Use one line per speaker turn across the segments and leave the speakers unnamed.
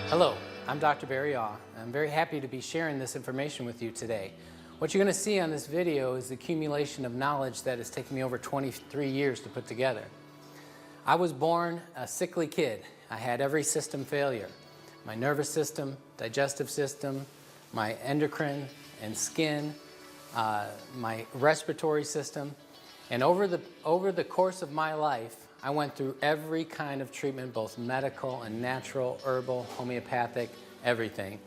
Hello, I'm Dr. Barry Aw. I'm very happy to be sharing this information with you today. What you're going to see on this video is the accumulation of knowledge that has taken me over 23 years to put together. I was born a sickly kid. I had every system failure. My nervous system, digestive system, my endocrine and skin, my respiratory system. And over the course of my life, I went through every kind of treatment, both medical and natural, herbal, homeopathic, everything.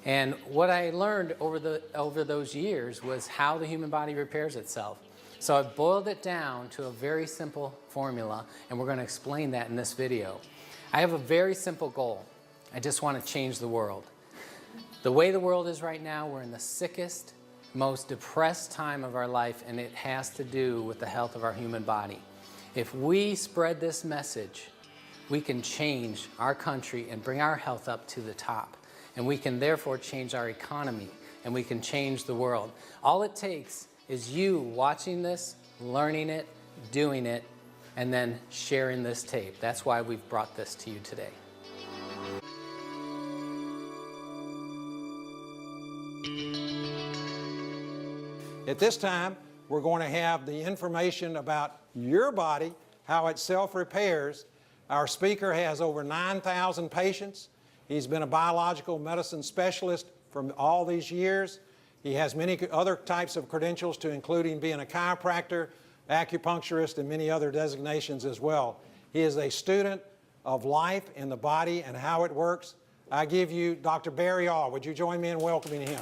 And what I learned over those years was how the human body repairs itself. So I've boiled it down to a very simple formula, and we're going to explain that in this video. I have a very simple goal. I just want to change the world. The way the world is right now, we're in the sickest, most depressed time of our life, and it has to do with the health of our human body. If we spread this message, we can change our country and bring our health up to the top. And we can therefore change our economy, and we can change the world. All it takes is you watching this, learning it, doing it, and then sharing this tape. That's why we've brought this to you today.
At this time, we're going to have the information about your body, how it self-repairs. Our speaker has over 9,000 patients. He's been a biological medicine specialist for all these years. He has many other types of credentials, to including being a chiropractor, acupuncturist, and many other designations as well. He is a student of life in the body and how it works. I give you Dr. Barry Aw. Would you join me in welcoming him?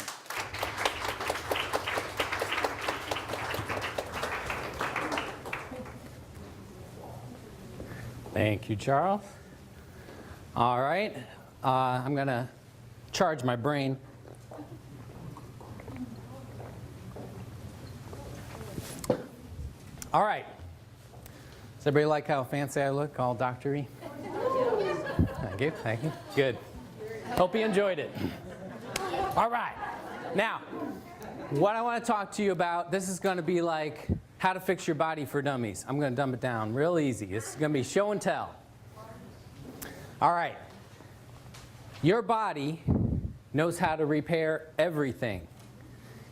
Thank you, Charles. All right, I'm going to charge my brain. All right. Does everybody like how fancy I look, all doctor-y? Thank you, thank you. Good. Hope you enjoyed it. All right. Now, what I want to talk to you about, this is going to be like how to fix your body for dummies. I'm going to dumb it down real easy. This is going to be show and tell. All right. Your body knows how to repair everything.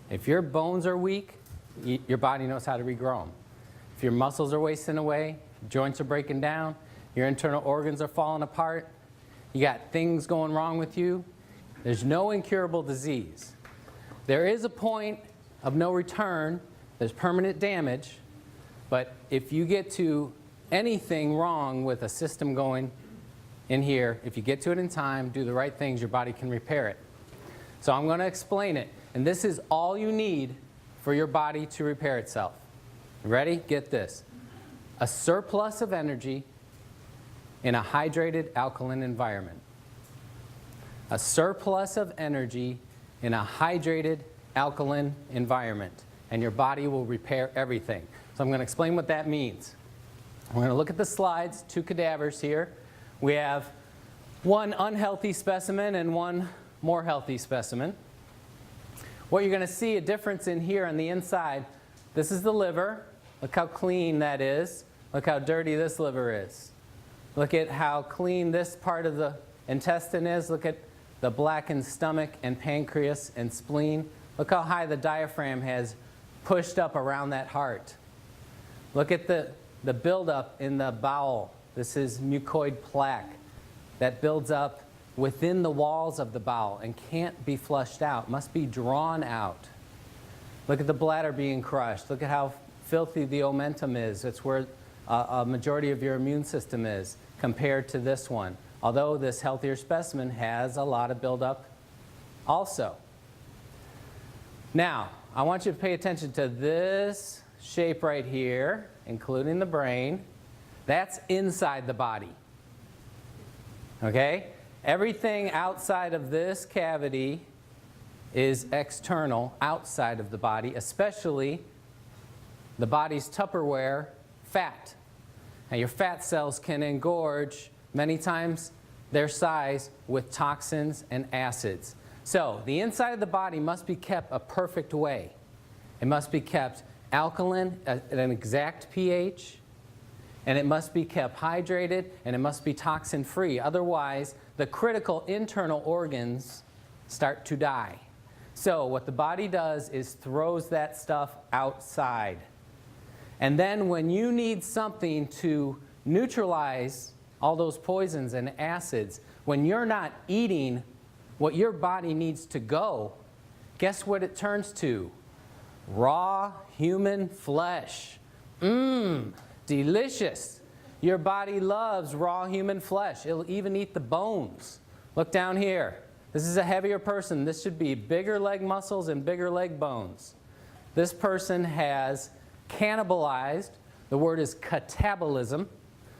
If your bones are weak, your body knows how to regrow them. If your muscles are wasting away, joints are breaking down, your internal organs are falling apart, you got things going wrong with you, there's no incurable disease. There is a point of no return. There's permanent damage, but if you get to anything wrong with a system going in here, if you get to it in time, do the right things, your body can repair it. So I'm going to explain it, and this is all you need for your body to repair itself. Ready? Get this. A surplus of energy in a hydrated alkaline environment. A surplus of energy in a hydrated alkaline environment. And your body will repair everything. So I'm going to explain what that means. We're going to look at the slides, two cadavers here. We have one unhealthy specimen and one more healthy specimen. What you're going to see a difference in here on the inside, this is the liver. Look how clean that is. Look how dirty this liver is. Look at how clean this part of the intestine is. Look at the blackened stomach and pancreas and spleen. Look how high the diaphragm has pushed up around that heart. Look at the buildup in the bowel. This is mucoid plaque that builds up within the walls of the bowel and can't be flushed out, must be drawn out. Look at the bladder being crushed. Look at how filthy the omentum is. It's where a majority of your immune system is compared to this one. Although this healthier specimen has a lot of buildup also. Now, I want you to pay attention to this shape right here, including the brain. That's inside the body. Okay? Everything outside of this cavity is external, outside of the body, especially the body's Tupperware, fat. Now, your fat cells can engorge many times their size with toxins and acids. So the inside of the body must be kept a perfect way. It must be kept alkaline at an exact pH, and it must be kept hydrated, and it must be toxin-free. Otherwise, the critical internal organs start to die. So what the body does is throws that stuff outside. And then when you need something to neutralize all those poisons and acids, when you're not eating what your body needs to go, guess what it turns to? Raw human flesh. Mmm, delicious. Your body loves raw human flesh. It'll even eat the bones. Look down here. This is a heavier person. This should be bigger leg muscles and bigger leg bones. This person has cannibalized. The word is catabolism,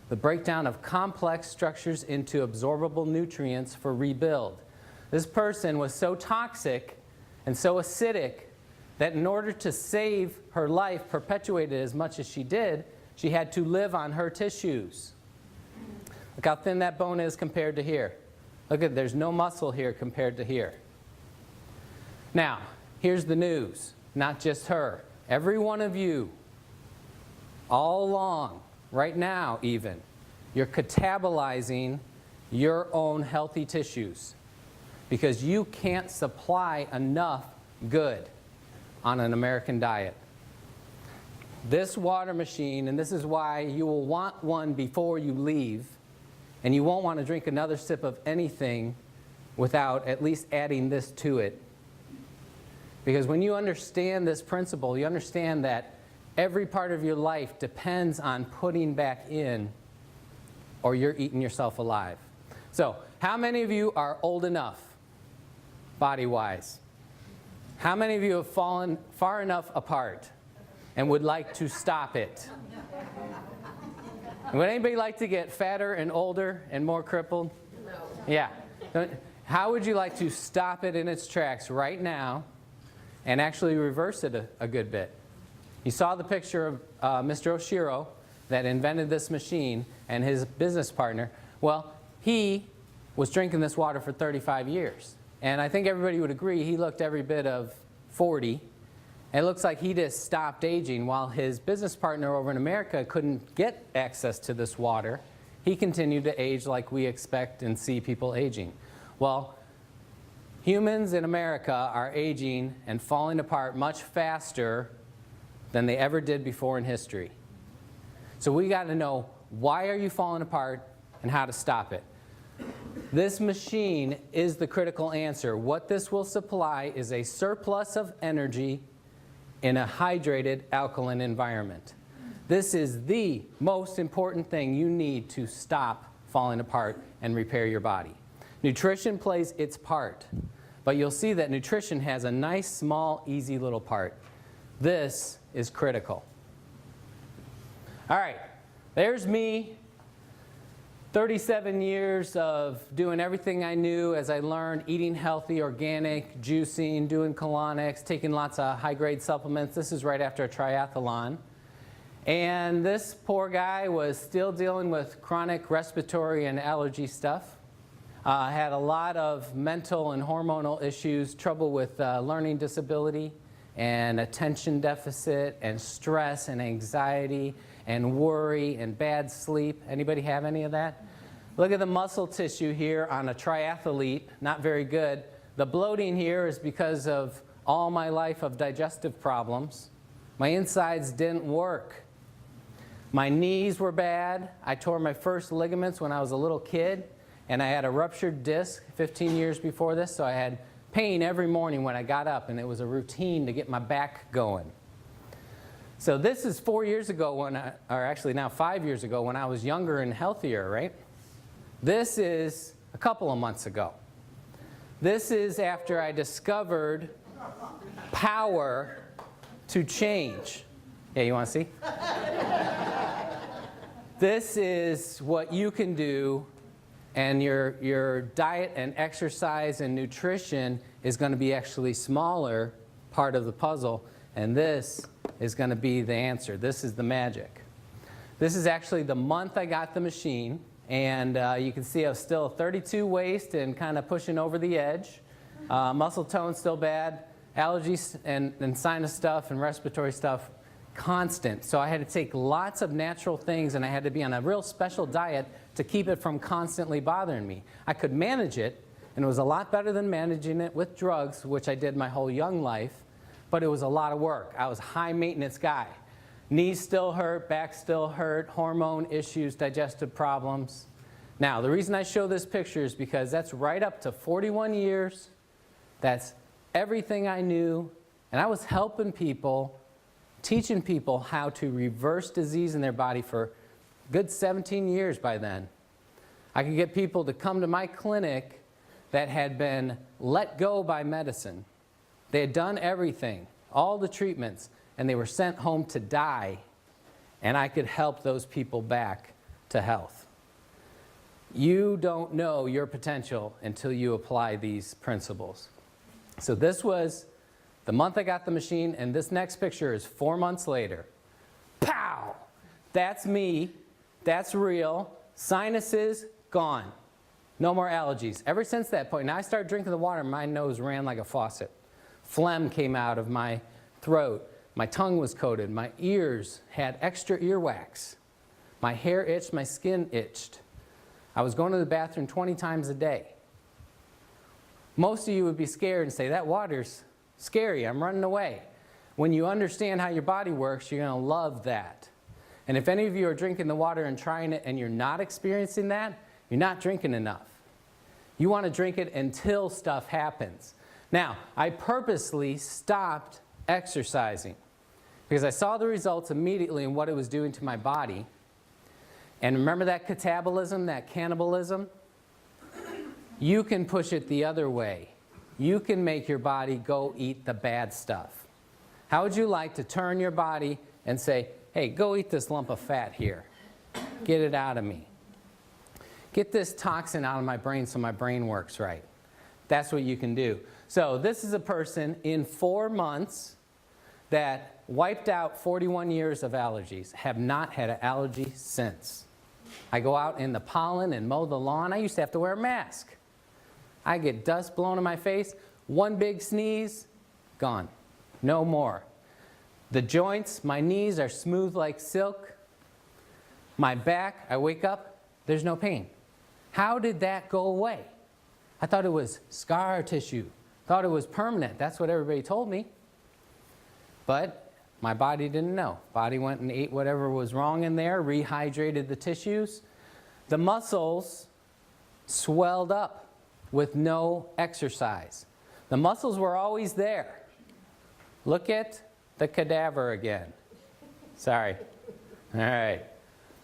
the breakdown of complex structures into absorbable nutrients for rebuild. This person was so toxic and so acidic that in order to save her life, perpetuated as much as she did, she had to live on her tissues. Look how thin that bone is compared to here. Look at, there's no muscle here compared to here. Now, here's the news. Not just her. Every one of you, all along, right now even, you're catabolizing your own healthy tissues because you can't supply enough good on an American diet. This water machine, and this is why you will want one before you leave, and you won't want to drink another sip of anything without at least adding this to it. Because when you understand this principle, you understand that every part of your life depends on putting back in, or you're eating yourself alive. So, how many of you are old enough, body-wise? How many of you have fallen far enough apart and would like to stop it? Would anybody like to get fatter and older and more crippled? No. Yeah. How would you like to stop it in its tracks right now and actually reverse it a good bit? You saw the picture of Mr. Oshiro that invented this machine and his business partner. Well, he was drinking this water for 35 years. And I think everybody would agree he looked every bit of 40. It looks like he just stopped aging while his business partner over in America couldn't get access to this water. He continued to age like we expect and see people aging. Well, humans in America are aging and falling apart much faster than they ever did before in history. So we got to know, why are you falling apart and how to stop it? This machine is the critical answer. What this will supply is a surplus of energy in a hydrated alkaline environment. This is the most important thing you need to stop falling apart and repair your body. Nutrition plays its part, but you'll see that nutrition has a nice, small, easy little part. This is critical. All right, there's me. 37 years of doing everything I knew as I learned, eating healthy, organic, juicing, doing colonics, taking lots of high-grade supplements. This is right after a triathlon. And this poor guy was still dealing with chronic respiratory and allergy stuff. Had a lot of mental and hormonal issues, trouble with learning disability and attention deficit and stress and anxiety and worry and bad sleep. Anybody have any of that? Look at the muscle tissue here on a triathlete, not very good. The bloating here is because of all my life of digestive problems. My insides didn't work. My knees were bad. I tore my first ligaments when I was a little kid, and I had a ruptured disc 15 years before this, so I had pain every morning when I got up, and it was a routine to get my back going. So this is 4 years ago when or actually now 5 years ago when I was younger and healthier, right? This is a couple of months ago. This is after I discovered power to change. Yeah, you want to see? This is what you can do, and your diet and exercise and nutrition is going to be actually smaller part of the puzzle, and this is going to be the answer. This is the magic. This is actually the month I got the machine, and you can see I was still 32 waist and kind of pushing over the edge. Muscle tone still bad. Allergies and sinus stuff and respiratory stuff constant. So I had to take lots of natural things, and I had to be on a real special diet to keep it from constantly bothering me. I could manage it, and it was a lot better than managing it with drugs, which I did my whole young life, but it was a lot of work. I was a high maintenance guy. Knees still hurt, back still hurt, hormone issues, digestive problems. Now, the reason I show this picture is because that's right up to 41 years. That's everything I knew, and I was helping people, teaching people how to reverse disease in their body for a good 17 years by then. I could get people to come to my clinic that had been let go by medicine. They had done everything, all the treatments, and they were sent home to die, and I could help those people back to health. You don't know your potential until you apply these principles. So this was the month I got the machine, and this next picture is 4 months later. Pow! That's me. That's real. Sinuses, gone. No more allergies. Ever since that point, now I started drinking the water, my nose ran like a faucet. Phlegm came out of my throat. My tongue was coated. My ears had extra earwax. My hair itched. My skin itched. I was going to the bathroom 20 times a day. Most of you would be scared and say, that water's scary. I'm running away. When you understand how your body works, you're going to love that. And if any of you are drinking the water and trying it and you're not experiencing that, you're not drinking enough. You want to drink it until stuff happens. Now, I purposely stopped exercising because I saw the results immediately in what it was doing to my body. And remember that catabolism, that cannibalism? You can push it the other way. You can make your body go eat the bad stuff. How would you like to turn your body and say, hey, go eat this lump of fat here. Get it out of me. Get this toxin out of my brain so my brain works right. That's what you can do. So this is a person in 4 months that wiped out 41 years of allergies, have not had an allergy since. I go out in the pollen and mow the lawn. I used to have to wear a mask. I get dust blown in my face. One big sneeze, gone. No more. The joints, my knees are smooth like silk. My back, I wake up, there's no pain. How did that go away? I thought it was scar tissue. Thought it was permanent. That's what everybody told me. But my body didn't know. Body went and ate whatever was wrong in there, rehydrated the tissues. The muscles swelled up with no exercise. The muscles were always there. Look at the cadaver again. Sorry. All right.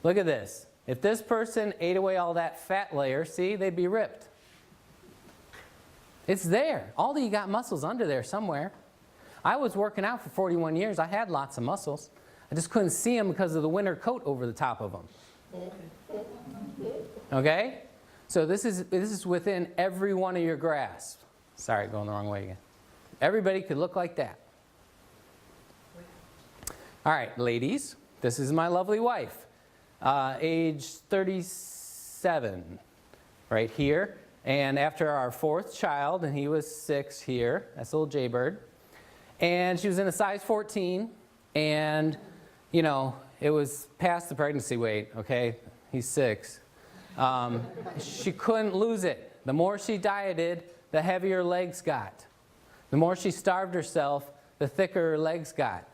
Look at this. If this person ate away all that fat layer, see, they'd be ripped. It's there. All you got muscles under there somewhere. I was working out for 41 years. I had lots of muscles. I just couldn't see them because of the winter coat over the top of them. Okay? So this is within every one of your grasp. Sorry, going the wrong way again. Everybody could look like that. All right, ladies, this is my lovely wife. Age 37, right here. And after our 4th child, and he was 6 here, that's a little jaybird. And she was in a size 14, and, you know, it was past the pregnancy weight, okay? He's 6. She couldn't lose it. The more she dieted, the heavier her legs got. The more she starved herself, the thicker her legs got.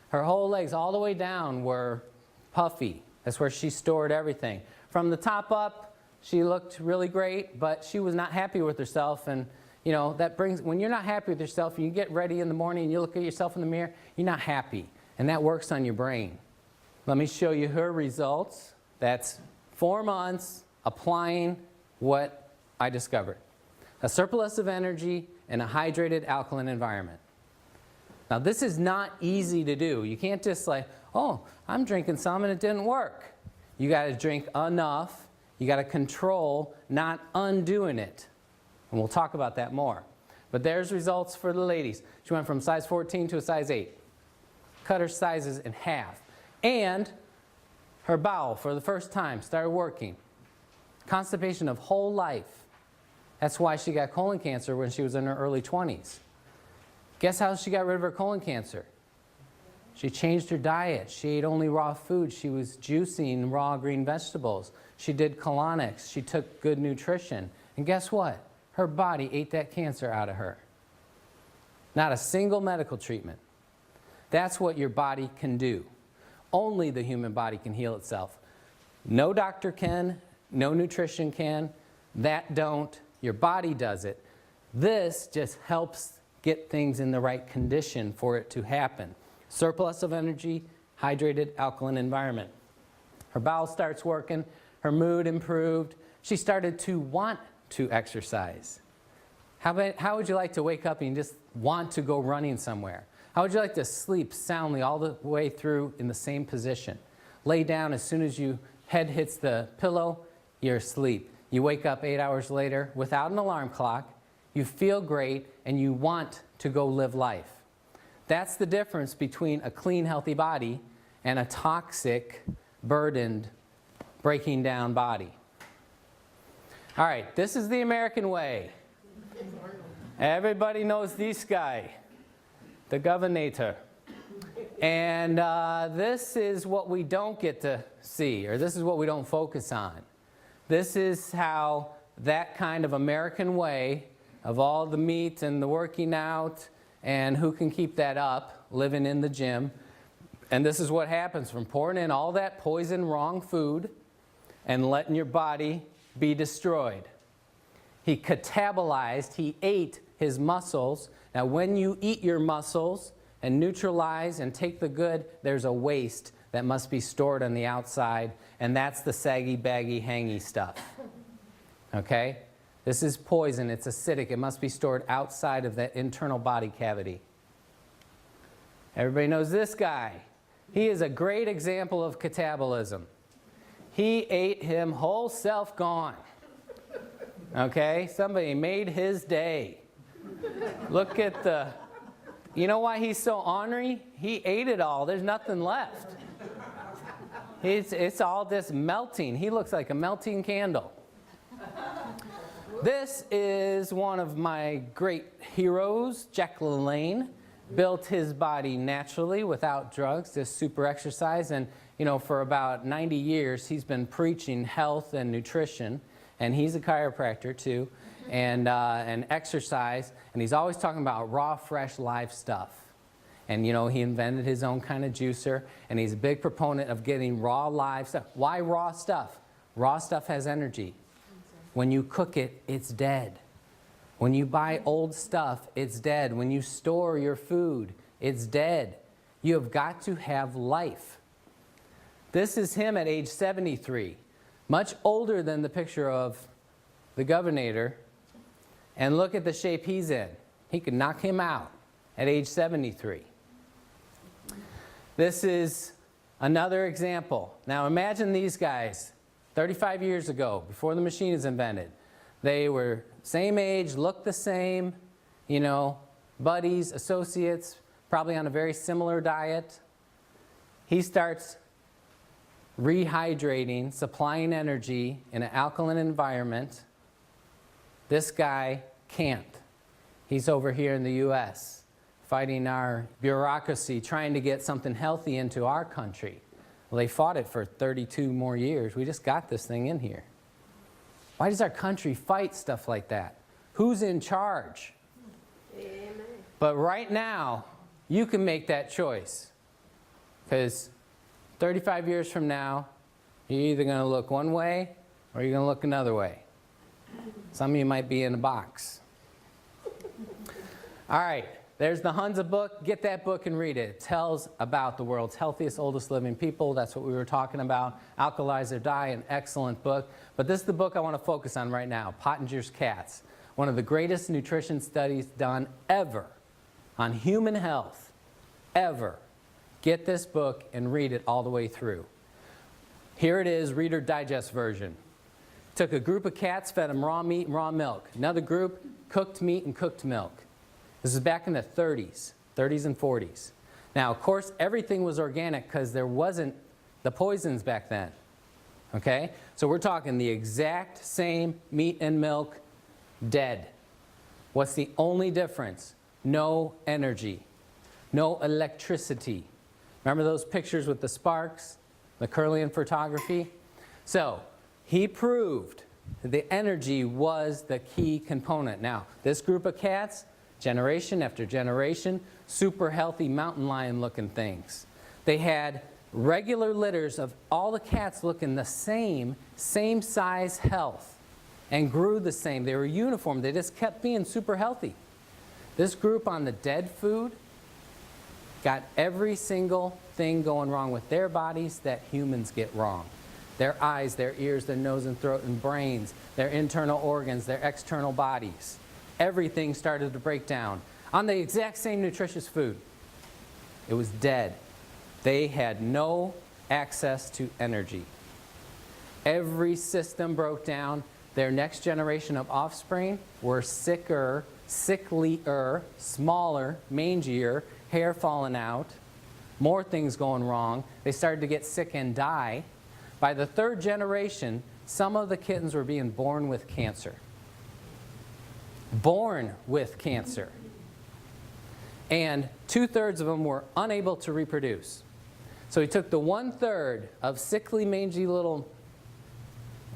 Her whole legs, all the way down, were puffy. That's where she stored everything. From the top up, she looked really great, but she was not happy with herself. And, you know, that brings, when you're not happy with yourself, you get ready in the morning and you look at yourself in the mirror, you're not happy. And that works on your brain. Let me show you her results. That's 4 months applying what I discovered. A surplus of energy in a hydrated alkaline environment. Now, this is not easy to do. You can't just like, oh, I'm drinking some and it didn't work. You got to drink enough. You got to control, not undoing it. And we'll talk about that more. But there's results for the ladies. She went from size 14 to a size 8. Cut her sizes in half. And her bowel, for the first time, started working. Constipation of whole life. That's why she got colon cancer when she was in her early 20s. Guess how she got rid of her colon cancer? She changed her diet. She ate only raw food. She was juicing raw green vegetables. She did colonics. She took good nutrition. And guess what? Her body ate that cancer out of her. Not a single medical treatment. That's what your body can do. Only the human body can heal itself. No doctor can, no nutrition can, that don't, your body does it. This just helps get things in the right condition for it to happen. Surplus of energy, hydrated, alkaline environment. Her bowel starts working, her mood improved, she started to want to exercise. How would you like to wake up and just want to go running somewhere? How would you like to sleep soundly all the way through in the same position? Lay down, as soon as your head hits the pillow, you're asleep. You wake up 8 hours later without an alarm clock, you feel great, and you want to go live life. That's the difference between a clean, healthy body and a toxic, burdened, breaking down body. All right, this is the American way. Everybody knows this guy, the governor. And this is what we don't get to see, or this is what we don't focus on. This is how that kind of American way of all the meat and the working out and who can keep that up, living in the gym. And this is what happens from pouring in all that poison, wrong food and letting your body be destroyed. He catabolized, he ate his muscles. Now when you eat your muscles and neutralize and take the good, there's a waste that must be stored on the outside, and that's the saggy, baggy, hangy stuff. Okay? This is poison, it's acidic, it must be stored outside of that internal body cavity. Everybody knows this guy. He is a great example of catabolism. He ate him whole self gone. Okay? Somebody made his day. Look at the... You know why he's so ornery? He ate it all. There's nothing left. It's all just melting. He looks like a melting candle. This is one of my great heroes, Jack LaLanne. Built his body naturally without drugs, just super exercise. And, you know, for about 90 years, he's been preaching health and nutrition. And he's a chiropractor, too, and exercise. And he's always talking about raw, fresh, live stuff. And, you know, he invented his own kind of juicer. And he's a big proponent of getting raw, live stuff. Why raw stuff? Raw stuff has energy. When you cook it, it's dead. When you buy old stuff, it's dead. When you store your food, it's dead. You have got to have life. This is him at age 73. Much older than the picture of the governor. And look at the shape he's in. He could knock him out at age 73. This is another example. Now imagine these guys 35 years ago, before the machine is invented. They were same age, looked the same, you know, buddies, associates, probably on a very similar diet. He starts rehydrating, supplying energy in an alkaline environment. This guy can't. He's over here in the U.S. fighting our bureaucracy, trying to get something healthy into our country. Well, they fought it for 32 more years. We just got this thing in here. Why does our country fight stuff like that? Who's in charge? Amen. But right now, you can make that choice. Because 35 years from now, you're either going to look one way or you're going to look another way. Some of you might be in a box. All right, there's the Hunza book. Get that book and read it. It tells about the world's healthiest, oldest living people. That's what we were talking about. Alkalize Their Diet, an excellent book. But this is the book I want to focus on right now, Pottinger's Cats. One of the greatest nutrition studies done ever on human health, ever. Get this book and read it all the way through. Here it is, Reader Digest version. Took a group of cats, fed them raw meat and raw milk. Another group, cooked meat and cooked milk. This is back in the 30s and 40s. Now, of course, everything was organic because there wasn't the poisons back then. Okay? So we're talking the exact same meat and milk, dead. What's the only difference? No energy, no electricity, Remember those pictures with the sparks, the Kirlian photography? So he proved that the energy was the key component. Now, this group of cats, generation after generation, super healthy mountain lion looking things. They had regular litters of all the cats looking the same size health, and grew the same. They were uniform. They just kept being super healthy. This group on the dead food got every single thing going wrong with their bodies that humans get wrong. Their eyes, their ears, their nose and throat and brains, their internal organs, their external bodies. Everything started to break down on the exact same nutritious food. It was dead. They had no access to energy. Every system broke down. Their next generation of offspring were sicker, sicklier, smaller, mangier, hair falling out, more things going wrong. They started to get sick and die. By the third generation, some of the kittens were being born with cancer. Born with cancer. And 2/3 of them were unable to reproduce. So he took the 1/3 of sickly, mangy little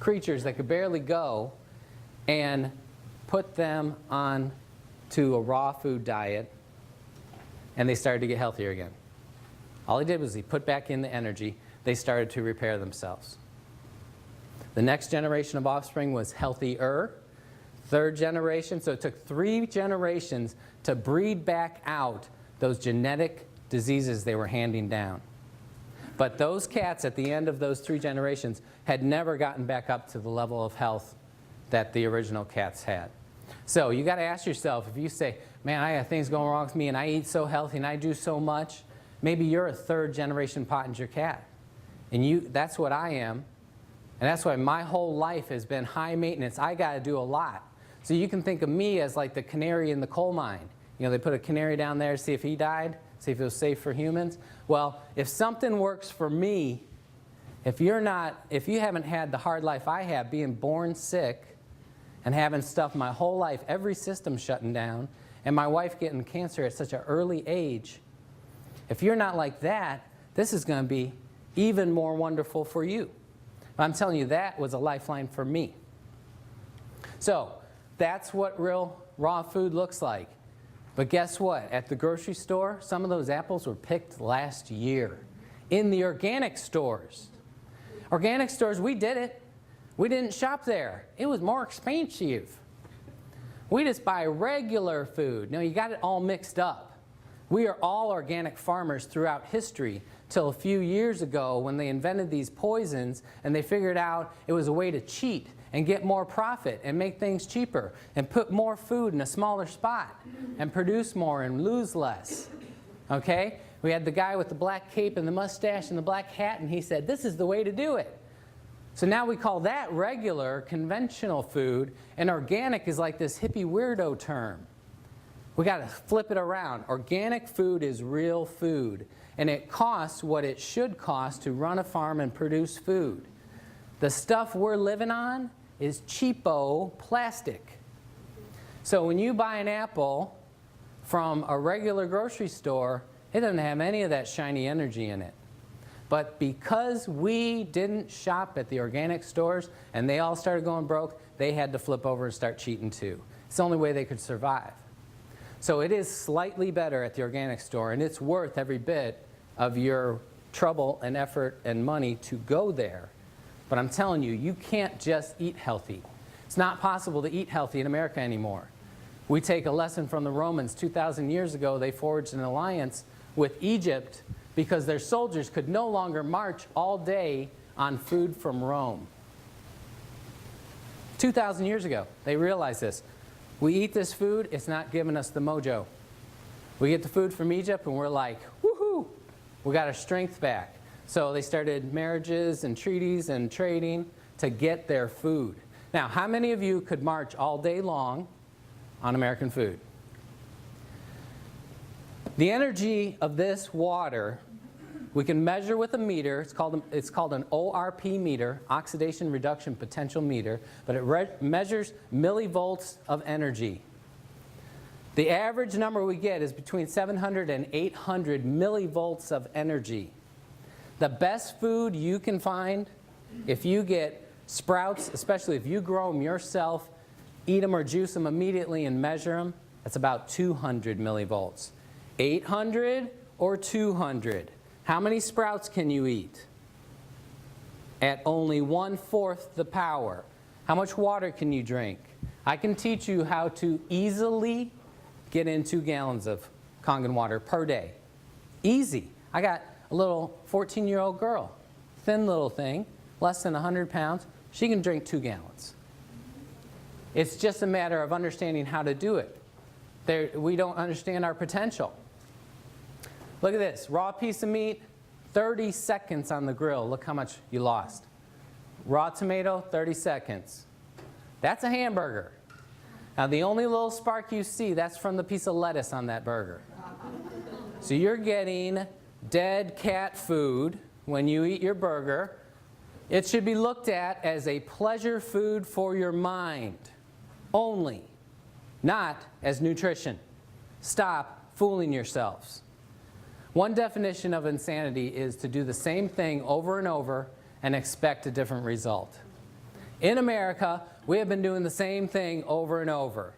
creatures that could barely go and put them on to a raw food diet, and they started to get healthier again. All he did was he put back in the energy. They started to repair themselves. The next generation of offspring was healthier. Third generation, so it took 3 generations to breed back out those genetic diseases they were handing down. But those cats at the end of those 3 generations had never gotten back up to the level of health that the original cats had. So you got to ask yourself, if you say, man, I got things going wrong with me and I eat so healthy and I do so much, maybe you're a 3rd generation Pottinger cat. And that's what I am. And that's why my whole life has been high maintenance. I got to do a lot. So you can think of me as like the canary in the coal mine. You know, they put a canary down there to see if he died, see if it was safe for humans. Well, if something works for me, if you haven't had the hard life I have, being born sick and having stuff my whole life, every system shutting down, and my wife getting cancer at such an early age, if you're not like that, this is going to be even more wonderful for you. I'm telling you, that was a lifeline for me. So that's what real raw food looks like. But guess what? At the grocery store, some of those apples were picked last year. In the organic stores. Organic stores, we did it. We didn't shop there. It was more expensive. We just buy regular food. No, you got it all mixed up. We are all organic farmers throughout history till a few years ago when they invented these poisons and they figured out it was a way to cheat and get more profit and make things cheaper and put more food in a smaller spot and produce more and lose less. Okay? We had the guy with the black cape and the mustache and the black hat, and he said, this is the way to do it. So now we call that regular, conventional food, and organic is like this hippie weirdo term. We got to flip it around. Organic food is real food, and it costs what it should cost to run a farm and produce food. The stuff we're living on is cheapo plastic. So when you buy an apple from a regular grocery store, it doesn't have any of that shiny energy in it. But because we didn't shop at the organic stores and they all started going broke, they had to flip over and start cheating too. It's the only way they could survive. So it is slightly better at the organic store, and it's worth every bit of your trouble and effort and money to go there. But I'm telling you, you can't just eat healthy. It's not possible to eat healthy in America anymore. We take a lesson from the Romans. 2,000 years ago, they forged an alliance with Egypt because their soldiers could no longer march all day on food from Rome. 2,000 years ago, they realized this. We eat this food, it's not giving us the mojo. We get the food from Egypt and we're like, woohoo, we got our strength back. So they started marriages and treaties and trading to get their food. Now, how many of you could march all day long on American food? The energy of this water, we can measure with a meter. It's called an ORP meter, oxidation reduction potential meter, but it measures millivolts of energy. The average number we get is between 700 and 800 millivolts of energy. The best food you can find, if you get sprouts, especially if you grow them yourself, eat them or juice them immediately and measure them, that's about 200 millivolts. 800 or 200. How many sprouts can you eat? At only 1/4 the power. How much water can you drink? I can teach you how to easily get in 2 gallons of Kangen water per day. Easy. I got a little 14-year-old girl, thin little thing, less than 100 pounds. She can drink 2 gallons. It's just a matter of understanding how to do it. We don't understand our potential. Look at this. Raw piece of meat, 30 seconds on the grill. Look how much you lost. Raw tomato, 30 seconds. That's a hamburger. Now, the only little spark you see, that's from the piece of lettuce on that burger. So you're getting dead cat food when you eat your burger. It should be looked at as a pleasure food for your mind only, not as nutrition. Stop fooling yourselves. One definition of insanity is to do the same thing over and over and expect a different result. In America, we have been doing the same thing over and over.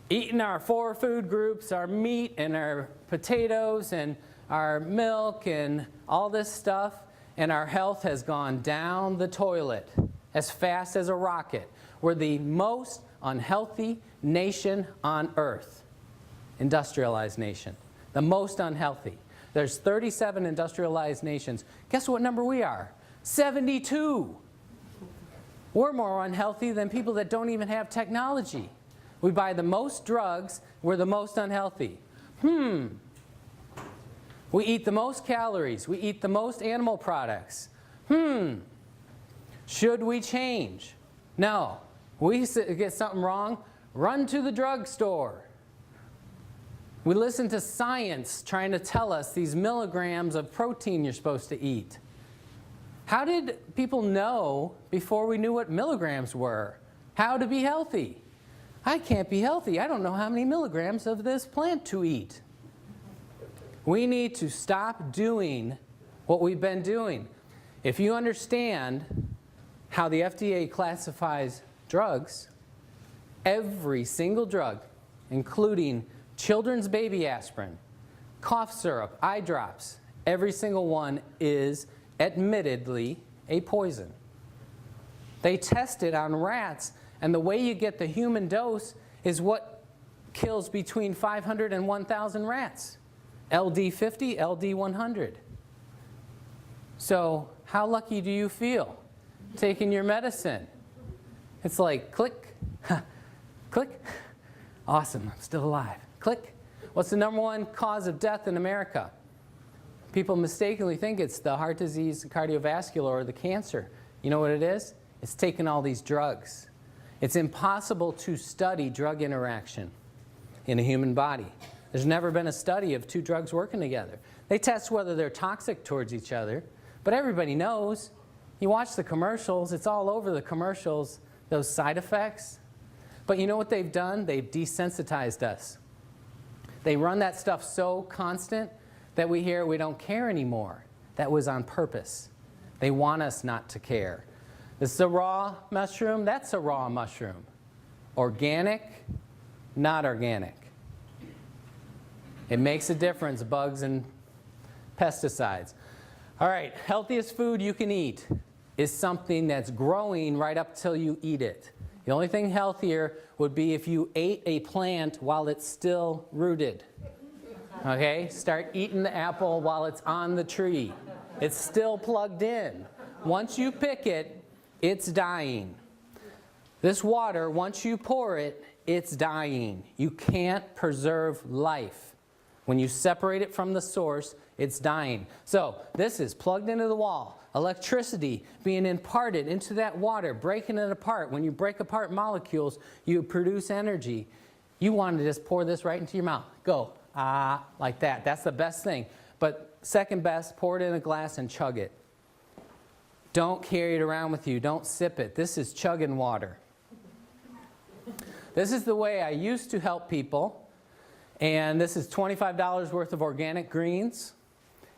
Eating our 4 food groups, our meat and our potatoes and our milk and all this stuff, and our health has gone down the toilet as fast as a rocket. We're the most unhealthy nation on earth. Industrialized nation. The most unhealthy. There's 37 industrialized nations. Guess what number we are? 72. We're more unhealthy than people that don't even have technology. We buy the most drugs. We're the most unhealthy. We eat the most calories. We eat the most animal products. Should we change? No. We get something wrong, run to the drugstore. We listen to science trying to tell us these milligrams of protein you're supposed to eat. How did people know before we knew what milligrams were? How to be healthy? I can't be healthy. I don't know how many milligrams of this plant to eat. We need to stop doing what we've been doing. If you understand how the FDA classifies drugs, every single drug, including children's baby aspirin, cough syrup, eye drops, every single one is admittedly a poison. They test it on rats, and the way you get the human dose is what kills between 500 and 1,000 rats. LD50, LD100. So how lucky do you feel taking your medicine? It's like click, click. Awesome, I'm still alive. Click. What's the #1 cause of death in America? People mistakenly think it's the heart disease, cardiovascular, or the cancer. You know what it is? It's taking all these drugs. It's impossible to study drug interaction in a human body. There's never been a study of 2 drugs working together. They test whether they're toxic towards each other, but everybody knows. You watch the commercials, it's all over the commercials, those side effects. But you know what they've done? They've desensitized us. They run that stuff so constant that we hear we don't care anymore. That was on purpose. They want us not to care. This is a raw mushroom. That's a raw mushroom. Organic, not organic. It makes a difference, bugs and pesticides. All right, healthiest food you can eat is something that's growing right up till you eat it. The only thing healthier would be if you ate a plant while it's still rooted. Okay? Start eating the apple while it's on the tree. It's still plugged in. Once you pick it, it's dying. This water, once you pour it, it's dying. You can't preserve life. When you separate it from the source, it's dying. So this is plugged into the wall. Electricity being imparted into that water, breaking it apart. When you break apart molecules, you produce energy. You want to just pour this right into your mouth. Go, like that. That's the best thing. But second best, pour it in a glass and chug it. Don't carry it around with you. Don't sip it. This is chugging water. This is the way I used to help people. And this is $25 worth of organic greens.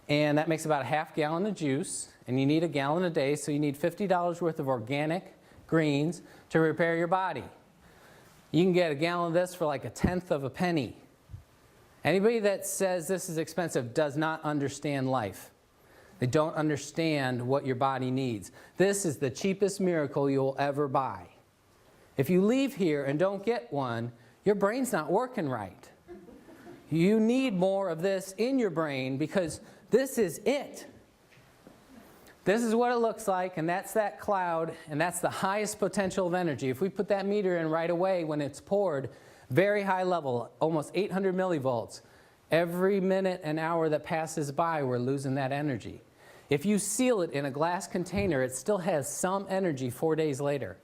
And that makes about a half gallon of juice. And you need a gallon a day, so you need $50 worth of organic greens to repair your body. You can get a gallon of this for like a tenth of a penny. Anybody that says this is expensive does not understand life. They don't understand what your body needs. This is the cheapest miracle you'll ever buy. If you leave here and don't get one, your brain's not working right. You need more of this in your brain because this is it. This is what it looks like, and that's that cloud, and that's the highest potential of energy. If we put that meter in right away when it's poured, very high level, almost 800 millivolts. Every minute and hour that passes by, we're losing that energy. If you seal it in a glass container, it still has some energy 4 days later.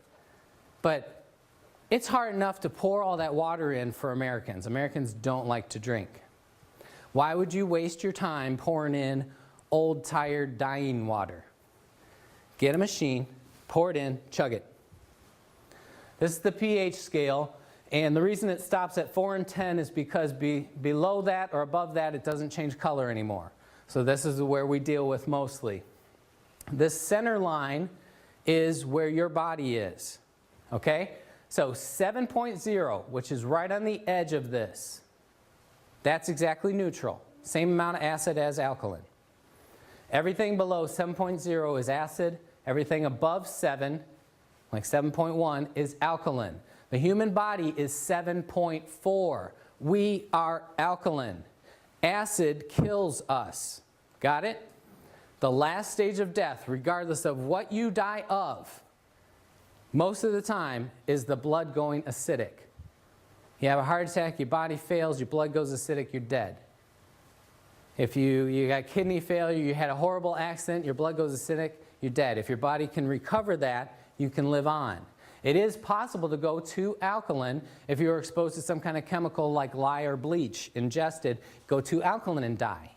But it's hard enough to pour all that water in for Americans. Americans don't like to drink. Why would you waste your time pouring in old, tired, dying water? Get a machine, pour it in, chug it. This is the pH scale, and the reason it stops at 4 and 10 is because below that or above that, it doesn't change color anymore. So this is where we deal with mostly. This center line is where your body is, okay? So 7.0, which is right on the edge of this, that's exactly neutral. Same amount of acid as alkaline. Everything below 7.0 is acid. Everything above 7, like 7.1, is alkaline. The human body is 7.4. We are alkaline. Acid kills us. Got it? The last stage of death, regardless of what you die of, most of the time is the blood going acidic. You have a heart attack, your body fails, your blood goes acidic, you're dead. If you got kidney failure, you had a horrible accident, your blood goes acidic, you're dead. If your body can recover that, you can live on. It is possible to go to alkaline if you were exposed to some kind of chemical like lye or bleach ingested, go to alkaline and die.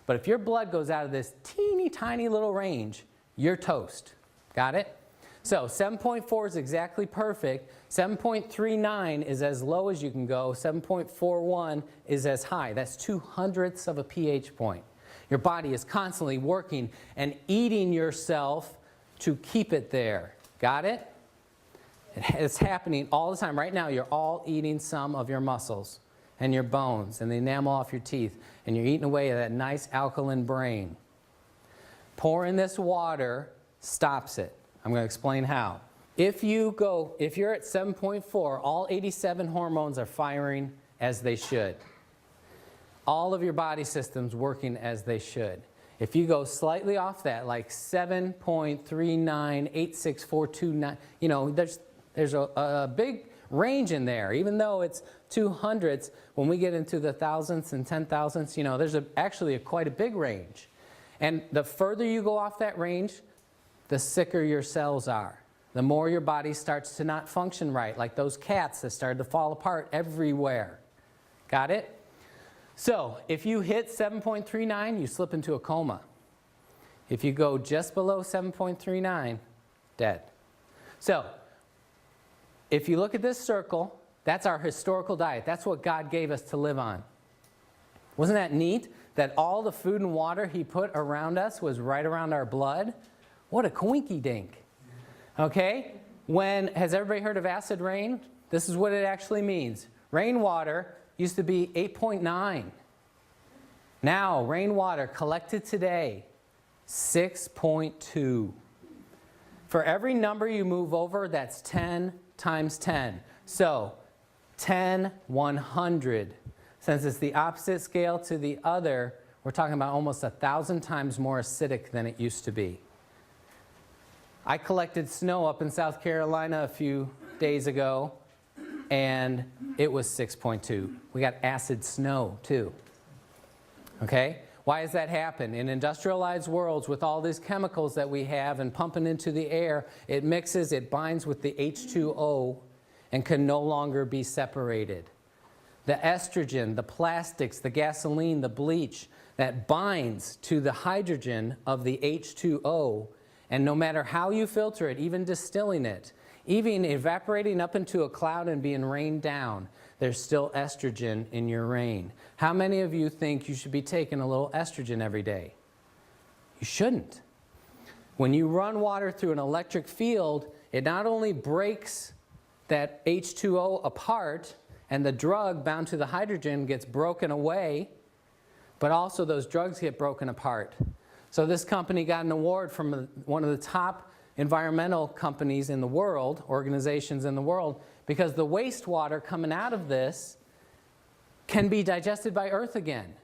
But if your blood goes out of this teeny tiny little range, you're toast. Got it? So 7.4 is exactly perfect. 7.39 is as low as you can go. 7.41 is as high. That's 2/100ths of a pH point. Your body is constantly working and eating yourself to keep it there. Got it? It's happening all the time. Right now, you're all eating some of your muscles and your bones and the enamel off your teeth, and you're eating away at that nice alkaline brain. Pouring this water stops it. I'm going to explain how. If you're at 7.4, all 87 hormones are firing as they should. All of your body systems working as they should. If you go slightly off that, like 7.39, 86429, you know, there's a big range in there. Even though it's 2/100ths, when we get into the thousandths and 10,000ths, you know, there's actually quite a big range. And the further you go off that range, the sicker your cells are. The more your body starts to not function right, like those cats that started to fall apart everywhere. Got it? So if you hit 7.39, you slip into a coma. If you go just below 7.39, dead. So if you look at this circle, that's our historical diet. That's what God gave us to live on. Wasn't that neat? That all the food and water He put around us was right around our blood? What a coinky dink. Okay? Has everybody heard of acid rain? This is what it actually means. Rainwater used to be 8.9. Now, rainwater collected today, 6.2. For every number you move over, that's 10 times 10. So, 10, 100. Since it's the opposite scale to the other, we're talking about almost 1,000 times more acidic than it used to be. I collected snow up in South Carolina a few days ago, and it was 6.2. We got acid snow, too. Okay? Why does that happen? In industrialized worlds, with all these chemicals that we have and pumping into the air, it mixes, it binds with the H2O, and can no longer be separated. The estrogen, the plastics, the gasoline, the bleach, that binds to the hydrogen of the H2O And no matter how you filter it, even distilling it, even evaporating up into a cloud and being rained down, there's still estrogen in your rain. How many of you think you should be taking a little estrogen every day? You shouldn't. When you run water through an electric field, it not only breaks that H2O apart and the drug bound to the hydrogen gets broken away, but also those drugs get broken apart. So this company got an award from one of the top environmental companies in the world, organizations in the world, because the wastewater coming out of this can be digested by Earth again.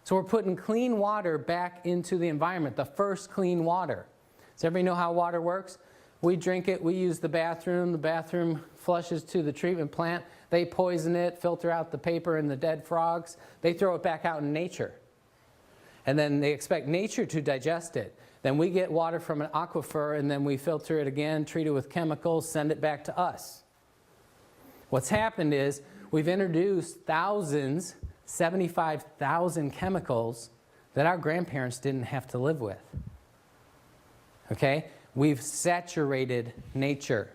So we're putting clean water back into the environment, the first clean water. Does everybody know how water works? We drink it, we use the bathroom flushes to the treatment plant, they poison it, filter out the paper and the dead frogs, they throw it back out in nature. And then they expect nature to digest it. Then we get water from an aquifer and then we filter it again, treat it with chemicals, send it back to us. What's happened is we've introduced thousands, 75,000 chemicals that our grandparents didn't have to live with. Okay? We've saturated nature.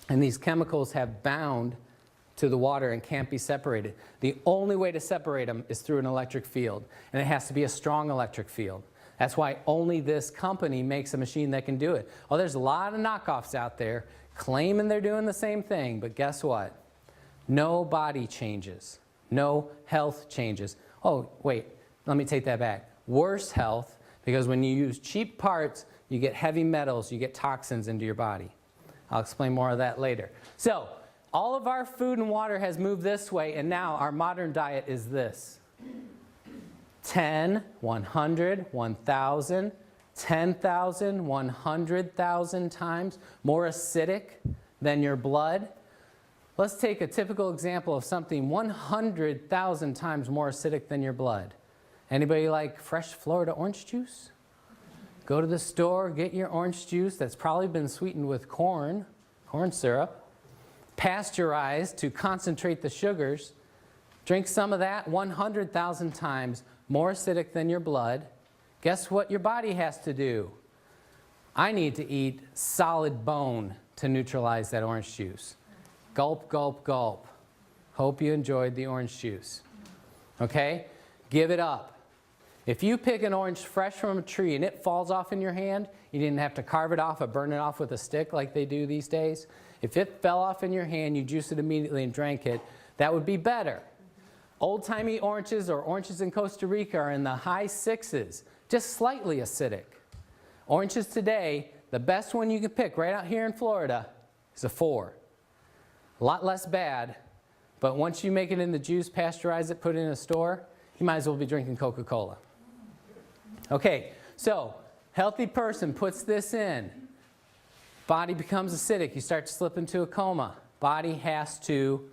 And these chemicals have bound to the water and can't be separated. The only way to separate them is through an electric field. And it has to be a strong electric field. That's why only this company makes a machine that can do it. Oh, there's a lot of knockoffs out there claiming they're doing the same thing, but guess what? No body changes. No health changes. Oh, wait, let me take that back. Worse health, because when you use cheap parts, you get heavy metals, you get toxins into your body. I'll explain more of that later. So, all of our food and water has moved this way, and now our modern diet is this. 10, 100, 1,000, 10,000, 100,000 times more acidic than your blood. Let's take a typical example of something 100,000 times more acidic than your blood. Anybody like fresh Florida orange juice? Go to the store, get your orange juice that's probably been sweetened with corn syrup, pasteurized to concentrate the sugars. Drink some of that, 100,000 times more acidic than your blood. Guess what your body has to do? I need to eat solid bone to neutralize that orange juice. Gulp, gulp, gulp. Hope you enjoyed the orange juice. Okay? Give it up. If you pick an orange fresh from a tree and it falls off in your hand, you didn't have to carve it off or burn it off with a stick like they do these days. If it fell off in your hand, you juice it immediately and drank it, that would be better. Old-timey oranges or oranges in Costa Rica are in the high 6s, just slightly acidic. Oranges today, the best one you can pick right out here in Florida is a 4. A lot less bad, but once you make it in the juice, pasteurize it, put it in a store, you might as well be drinking Coca-Cola. Okay, so healthy person puts this in. Body becomes acidic. You start to slip into a coma. Body has to,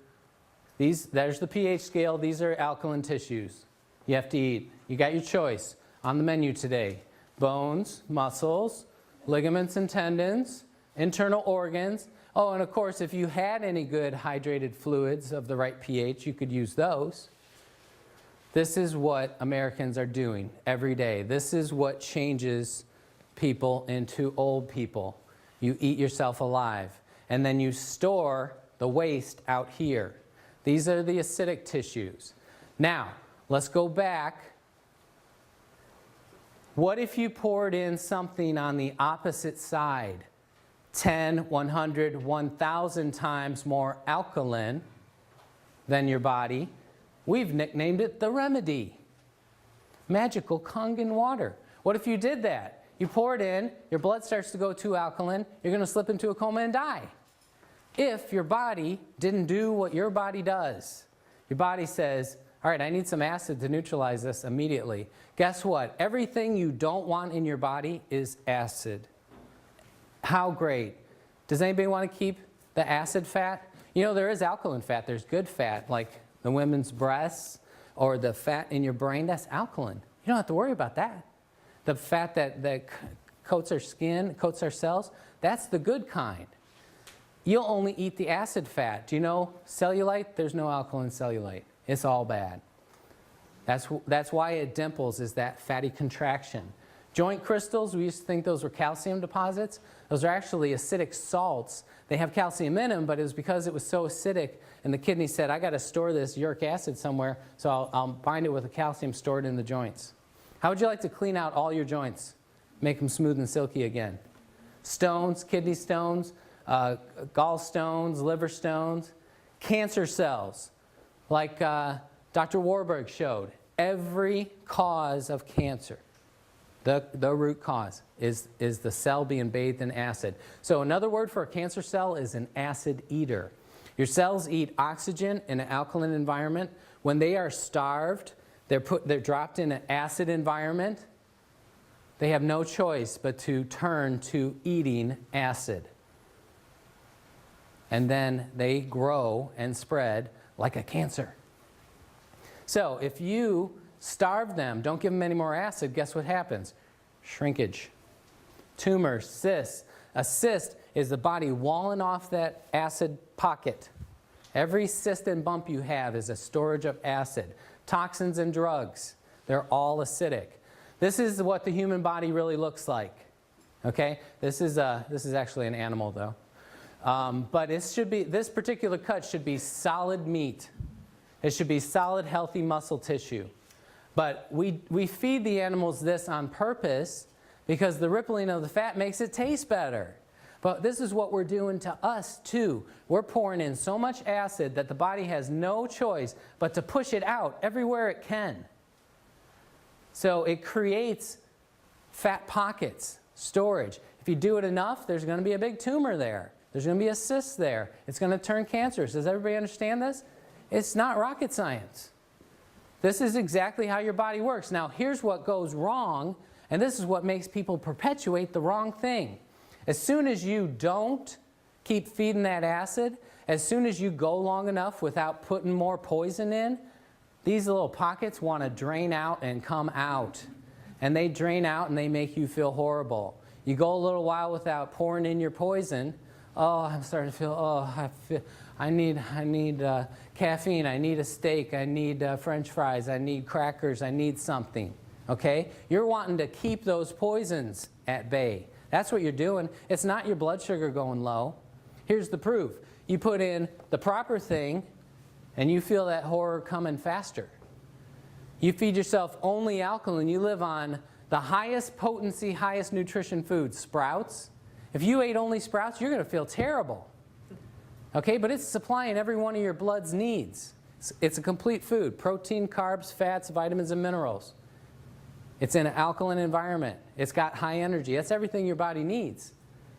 there's the pH scale. These are alkaline tissues you have to eat. You got your choice on the menu today. Bones, muscles, ligaments and tendons, internal organs. Oh, and of course, if you had any good hydrated fluids of the right pH, you could use those. This is what Americans are doing every day. This is what changes people into old people. You eat yourself alive, and then you store the waste out here. These are the acidic tissues. Now, let's go back. What if you poured in something on the opposite side? 10, 100, 1,000 times more alkaline than your body. We've nicknamed it the remedy. Magical Kangen water. What if you did that? You pour it in, your blood starts to go too alkaline, you're going to slip into a coma and die. If your body didn't do what your body does. Your body says, all right, I need some acid to neutralize this immediately. Guess what? Everything you don't want in your body is acid. How great. Does anybody want to keep the acid fat? You know, there is alkaline fat. There's good fat, like the women's breasts or the fat in your brain. That's alkaline. You don't have to worry about that. The fat that coats our skin, coats our cells, that's the good kind. You'll only eat the acid fat. Do you know cellulite? There's no alkaline cellulite. It's all bad. That's why it dimples, is that fatty contraction. Joint crystals, we used to think those were calcium deposits. Those are actually acidic salts. They have calcium in them, but it was because it was so acidic, and the kidney said, I got to store this uric acid somewhere, so I'll bind it with the calcium stored in the joints. How would you like to clean out all your joints? Make them smooth and silky again. Stones, kidney stones, gallstones, liver stones, cancer cells, like Dr. Warburg showed. Every cause of cancer, the root cause, is the cell being bathed in acid. So another word for a cancer cell is an acid eater. Your cells eat oxygen in an alkaline environment. When they are starved, they're dropped in an acid environment. They have no choice but to turn to eating acid. And then they grow and spread like a cancer. So if you starve them, don't give them any more acid, guess what happens? Shrinkage. Tumors, cysts. A cyst is the body walling off that acid pocket. Every cyst and bump you have is a storage of acid. Toxins and drugs, they're all acidic. This is what the human body really looks like. Okay? This is actually an animal, though. But this particular cut should be solid meat. It should be solid, healthy muscle tissue. But we feed the animals this on purpose because the rippling of the fat makes it taste better. But this is what we're doing to us, too. We're pouring in so much acid that the body has no choice but to push it out everywhere it can. So it creates fat pockets, storage. If you do it enough, there's going to be a big tumor there. There's going to be a cyst there. It's going to turn cancerous. Does everybody understand this? It's not rocket science. This is exactly how your body works. Now, here's what goes wrong, and this is what makes people perpetuate the wrong thing. As soon as you don't keep feeding that acid, as soon as you go long enough without putting more poison in, these little pockets want to drain out and come out. And they drain out and they make you feel horrible. You go a little while without pouring in your poison. Oh, I'm starting to feel, I need caffeine, I need a steak, I need French fries, I need crackers, I need something. Okay? You're wanting to keep those poisons at bay. That's what you're doing. It's not your blood sugar going low. Here's the proof. You put in the proper thing, and you feel that horror coming faster. You feed yourself only alkaline. You live on the highest potency, highest nutrition foods, sprouts. If you ate only sprouts, you're going to feel terrible. Okay, but it's supplying every one of your blood's needs. It's a complete food. Protein, carbs, fats, vitamins, and minerals. It's in an alkaline environment. It's got high energy. That's everything your body needs.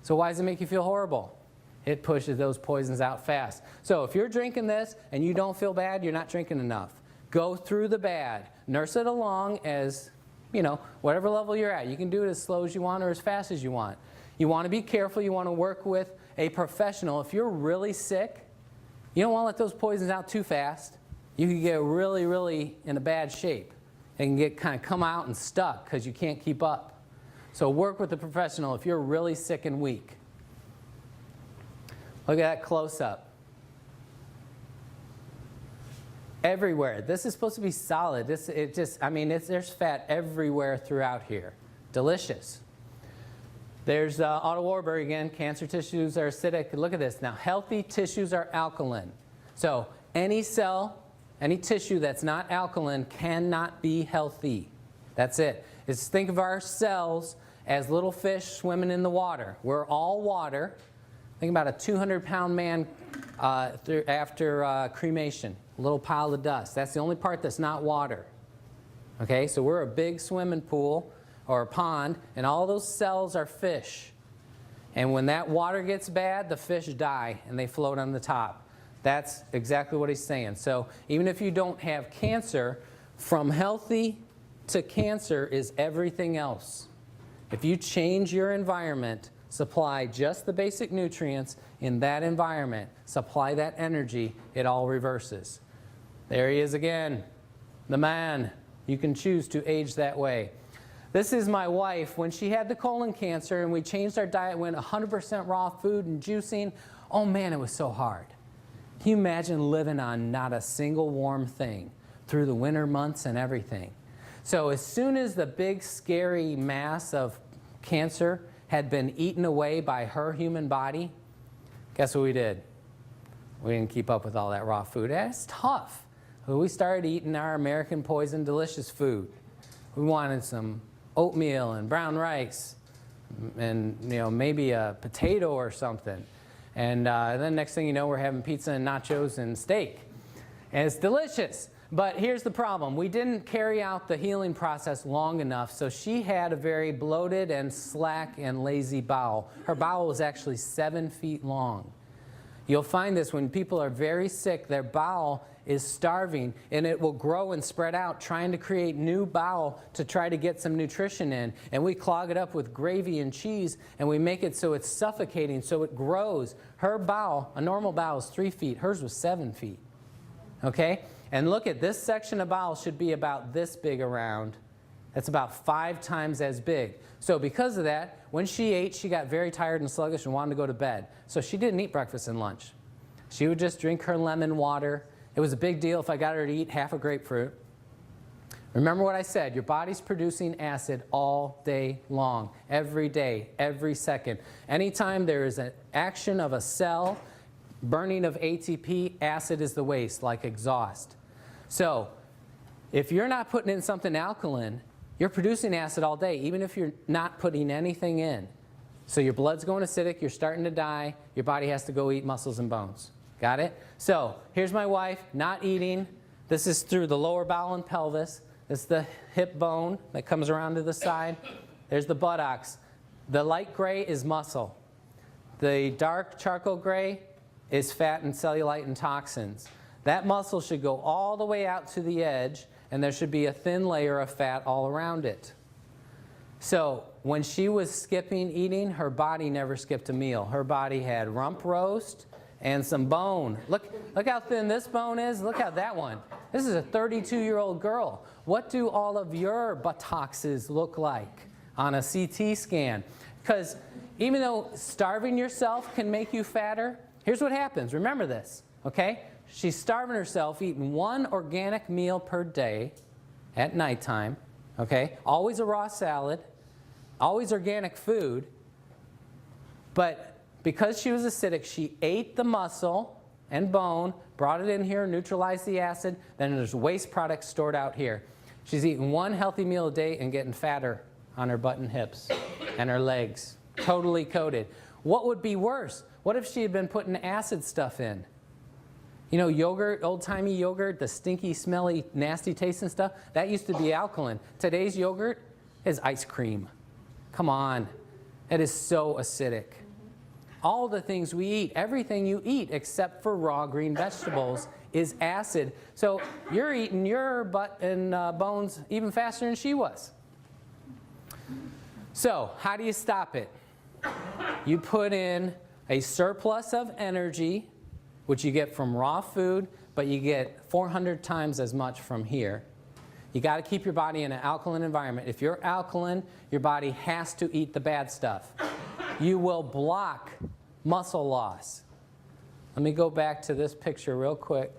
So why does it make you feel horrible? It pushes those poisons out fast. So if you're drinking this and you don't feel bad, you're not drinking enough. Go through the bad. Nurse it along as, whatever level you're at. You can do it as slow as you want or as fast as you want. You want to be careful. You want to work with a professional. If you're really sick, you don't want to let those poisons out too fast. You can get really, really in a bad shape. It can get come out and stuck because you can't keep up. So work with a professional if you're really sick and weak. Look at that close-up. Everywhere. This is supposed to be solid. There's fat everywhere throughout here. Delicious. There's Otto Warburg again. Cancer tissues are acidic. Look at this. Now, healthy tissues are alkaline. So any cell, any tissue that's not alkaline cannot be healthy. That's it. Just think of our cells as little fish swimming in the water. We're all water. Think about a 200-pound man after cremation. A little pile of dust. That's the only part that's not water. Okay, so we're a big swimming pool or a pond, and all those cells are fish. And when that water gets bad, the fish die, and they float on the top. That's exactly what he's saying. So even if you don't have cancer, from healthy to cancer is everything else. If you change your environment, supply just the basic nutrients in that environment, supply that energy, it all reverses. There he is again, the man. You can choose to age that way. This is my wife. When she had the colon cancer and we changed our diet, went 100% raw food and juicing, oh man, it was so hard. Can you imagine living on not a single warm thing through the winter months and everything? So as soon as the big scary mass of cancer had been eaten away by her human body, guess what we did? We didn't keep up with all that raw food. It's tough. We started eating our American poison delicious food. We wanted some oatmeal and brown rice and maybe a potato or something. And then next thing you know, we're having pizza and nachos and steak. And it's delicious. But here's the problem. We didn't carry out the healing process long enough, so she had a very bloated and slack and lazy bowel. Her bowel was actually 7 feet long. You'll find this when people are very sick, their bowel is starving, and it will grow and spread out, trying to create new bowel to try to get some nutrition in. And we clog it up with gravy and cheese, and we make it so it's suffocating, so it grows. Her bowel, a normal bowel, is 3 feet. Hers was 7 feet. Okay? And look at this section of bowel should be about this big around. That's about 5 times as big. So because of that, when she ate, she got very tired and sluggish and wanted to go to bed. So she didn't eat breakfast and lunch. She would just drink her lemon water. It was a big deal if I got her to eat half a grapefruit. Remember what I said, your body's producing acid all day long, every day, every second. Anytime there is an action of a cell, burning of ATP, acid is the waste, like exhaust. So if you're not putting in something alkaline, you're producing acid all day, even if you're not putting anything in. So your blood's going acidic, you're starting to die, your body has to go eat muscles and bones. Got it? So here's my wife, not eating. This is through the lower bowel and pelvis. This is the hip bone that comes around to the side. There's the buttocks. The light gray is muscle. The dark charcoal gray is fat and cellulite and toxins. That muscle should go all the way out to the edge, and there should be a thin layer of fat all around it. So when she was skipping eating, her body never skipped a meal. Her body had rump roast and some bone. Look how thin this bone is. Look how that one. This is a 32-year-old girl. What do all of your buttocks look like on a CT scan? Because even though starving yourself can make you fatter, here's what happens. Remember this, okay? She's starving herself, eating 1 organic meal per day at nighttime, okay? Always a raw salad, always organic food. But because she was acidic, she ate the muscle and bone, brought it in here, neutralized the acid, then there's waste products stored out here. She's eating 1 healthy meal a day and getting fatter on her butt and hips and her legs, totally coated. What would be worse? What if she had been putting acid stuff in? You know, yogurt, old-timey yogurt, the stinky, smelly, nasty tasting stuff, that used to be alkaline. Today's yogurt is ice cream. Come on. It is so acidic. All the things we eat, everything you eat except for raw green vegetables is acid. So you're eating your butt and bones even faster than she was. So how do you stop it? You put in a surplus of energy, which you get from raw food, but you get 400 times as much from here. You got to keep your body in an alkaline environment. If you're alkaline, your body has to eat the bad stuff. You will block muscle loss. Let me go back to this picture real quick.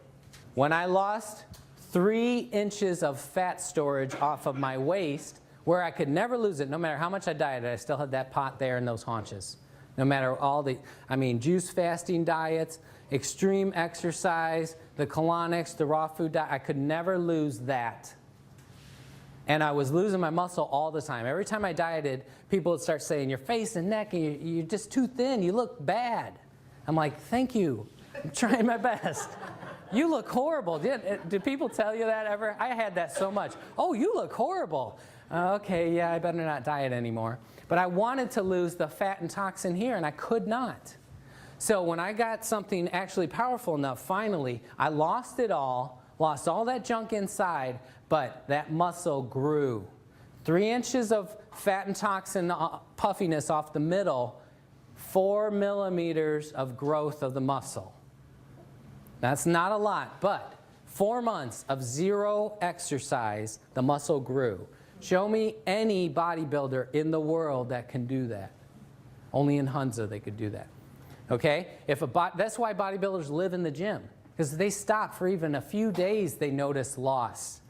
When I lost 3 inches of fat storage off of my waist, where I could never lose it, no matter how much I dieted, I still had that pot there in those haunches. No matter all the, juice fasting diets, extreme exercise, the colonics, the raw food diet, I could never lose that. And I was losing my muscle all the time. Every time I dieted, people would start saying, your face and neck, you're just too thin, you look bad. I'm like, thank you, I'm trying my best. You look horrible. Did people tell you that ever? I had that so much. Oh, you look horrible. Okay, yeah, I better not diet anymore. But I wanted to lose the fat and toxin here, and I could not. So when I got something actually powerful enough, finally, I lost it all, lost all that junk inside, but that muscle grew. 3 inches of fat and toxin puffiness off the middle, 4 millimeters of growth of the muscle. That's not a lot, but 4 months of 0 exercise, the muscle grew. Show me any bodybuilder in the world that can do that. Only in Hunza they could do that. Okay? That's why bodybuilders live in the gym, because they stop for even a few days, they notice loss.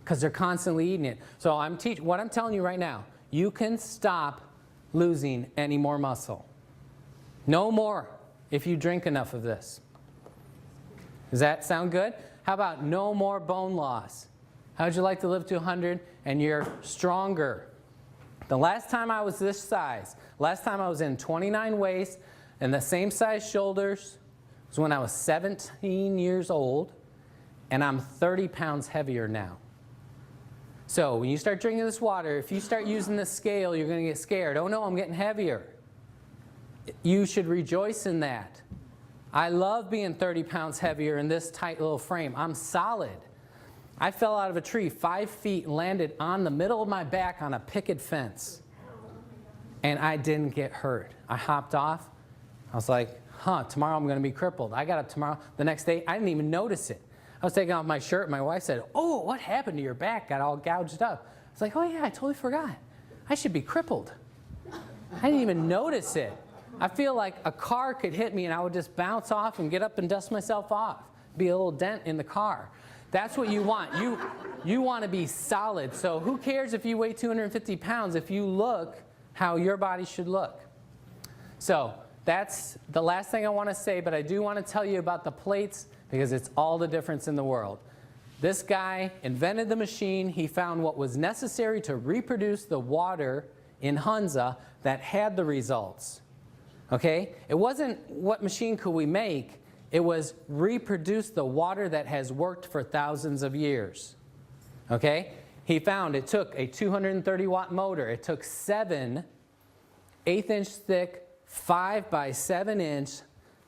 because they're constantly eating it. So what I'm telling you right now, you can stop losing any more muscle. No more if you drink enough of this. Does that sound good? How about no more bone loss? How would you like to live to 100 and you're stronger? The last time I was this size, last time I was in 29 waist and the same size shoulders was when I was 17 years old, and I'm 30 pounds heavier now. So when you start drinking this water, if you start using the scale, you're going to get scared. Oh no, I'm getting heavier. You should rejoice in that. I love being 30 pounds heavier in this tight little frame. I'm solid. I fell out of a tree 5 feet and landed on the middle of my back on a picket fence. And I didn't get hurt. I hopped off. I was like, tomorrow I'm going to be crippled. I got up tomorrow. The next day, I didn't even notice it. I was taking off my shirt. My wife said, oh, what happened to your back? Got all gouged up. I was like, oh yeah, I totally forgot. I should be crippled. I didn't even notice it. I feel like a car could hit me and I would just bounce off and get up and dust myself off. Be a little dent in the car. That's what you want. You want to be solid. So who cares if you weigh 250 pounds if you look how your body should look? So that's the last thing I want to say, but I do want to tell you about the plates because it's all the difference in the world. This guy invented the machine. He found what was necessary to reproduce the water in Hunza that had the results. Okay? It wasn't what machine could we make. It was reproduce the water that has worked for thousands of years. Okay? He found it took a 230 watt motor. It took 7 1/8-inch thick, 5 by 7 inch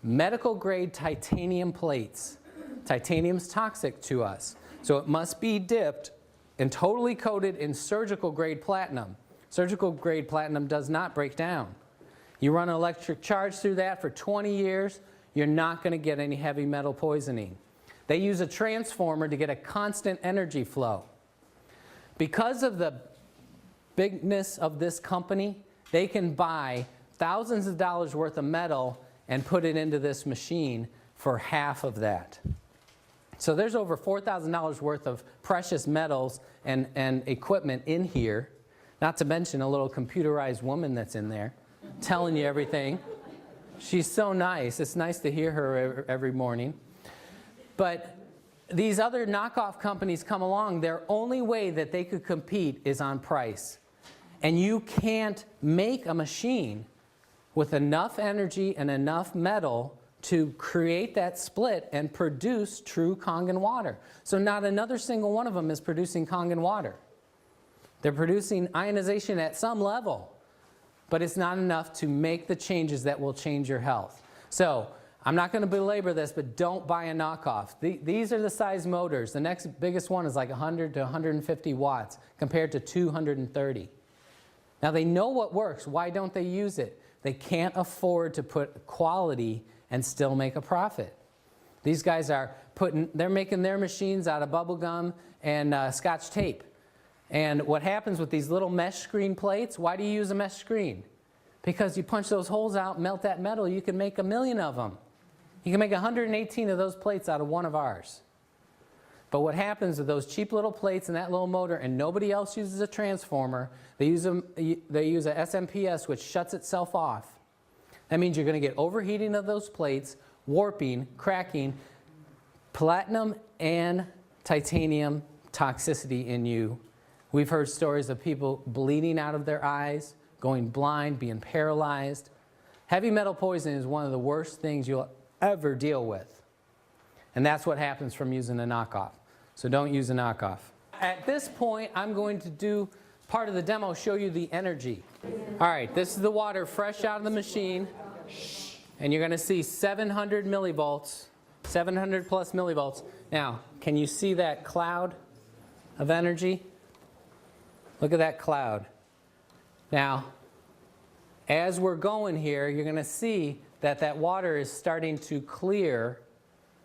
medical grade titanium plates. Titanium's toxic to us. So it must be dipped and totally coated in surgical grade platinum. Surgical grade platinum does not break down. You run an electric charge through that for 20 years, you're not going to get any heavy metal poisoning. They use a transformer to get a constant energy flow. Because of the bigness of this company, they can buy thousands of dollars worth of metal and put it into this machine for half of that. So there's over $4,000 worth of precious metals and equipment in here, not to mention a little computerized woman that's in there telling you everything. She's so nice. It's nice to hear her every morning. But these other knockoff companies come along, their only way that they could compete is on price. And you can't make a machine with enough energy and enough metal to create that split and produce true Kangen water. So not another single one of them is producing Kangen water. They're producing ionization at some level, but it's not enough to make the changes that will change your health. So I'm not going to belabor this, but don't buy a knockoff. These are the size motors. The next biggest one is like 100 to 150 watts compared to 230. Now they know what works. Why don't they use it? They can't afford to put quality and still make a profit. These guys are they're making their machines out of bubble gum and Scotch tape. And what happens with these little mesh screen plates, why do you use a mesh screen? Because you punch those holes out, melt that metal, you can make 1 million of them. You can make 118 of those plates out of one of ours. But what happens with those cheap little plates and that little motor, and nobody else uses a transformer, they use a SMPS which shuts itself off. That means you're going to get overheating of those plates, warping, cracking, platinum and titanium toxicity in you. We've heard stories of people bleeding out of their eyes, going blind, being paralyzed. Heavy metal poisoning is one of the worst things you'll ever deal with. And that's what happens from using a knockoff. So don't use a knockoff. At this point, I'm going to do part of the demo, show you the energy. All right, this is the water fresh out of the machine. And you're going to see 700 millivolts, 700 plus millivolts. Now, can you see that cloud of energy? Look at that cloud. Now, as we're going here, you're going to see that that water is starting to clear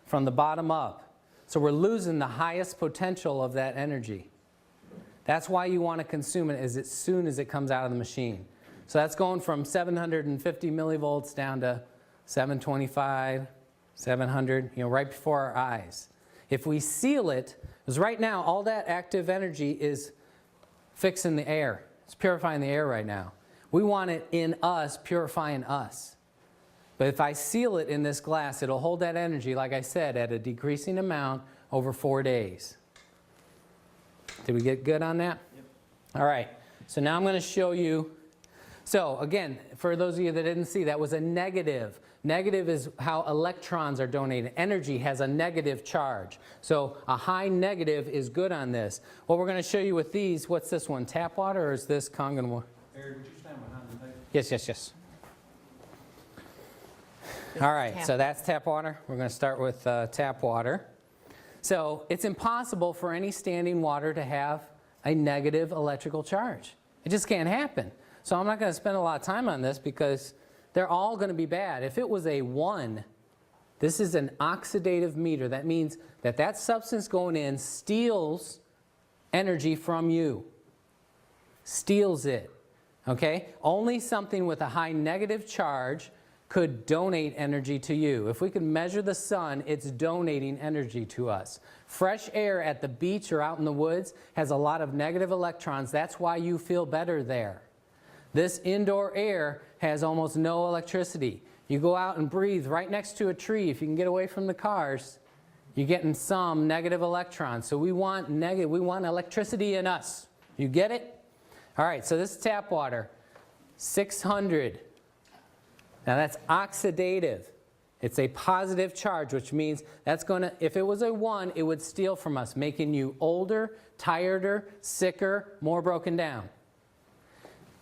from the bottom up. So we're losing the highest potential of that energy. That's why you want to consume it as soon as it comes out of the machine. So that's going from 750 millivolts down to 725, 700, right before our eyes. If we seal it, because right now all that active energy is fixing the air. It's purifying the air right now. We want it in us, purifying us. But if I seal it in this glass, it'll hold that energy, like I said, at a decreasing amount over 4 days. Did we get good on that? Yep. All right. So now I'm going to show you. So again, for those of you that didn't see, that was a negative. Negative is how electrons are donated. Energy has a negative charge. So a high negative is good on this. What we're going to show you with these, what's this one? Tap water, or is this Kangen water?
Eric, would you stand behind the table?
Yes, yes, yes. All right, so that's tap water. We're going to start with tap water. So it's impossible for any standing water to have a negative electrical charge. It just can't happen. So I'm not going to spend a lot of time on this because they're all going to be bad. If it was a 1, this is an oxidative meter. That means that that substance going in steals energy from you. Steals it. Okay? Only something with a high negative charge could donate energy to you. If we could measure the sun, it's donating energy to us. Fresh air at the beach or out in the woods has a lot of negative electrons. That's why you feel better there. This indoor air has almost no electricity. You go out and breathe right next to a tree. If you can get away from the cars, you're getting some negative electrons. So we want electricity in us. You get it? All right, so this is tap water. 600. Now that's oxidative. It's a positive charge, which means that's going to, if it was a 1, it would steal from us, making you older, tireder, sicker, more broken down.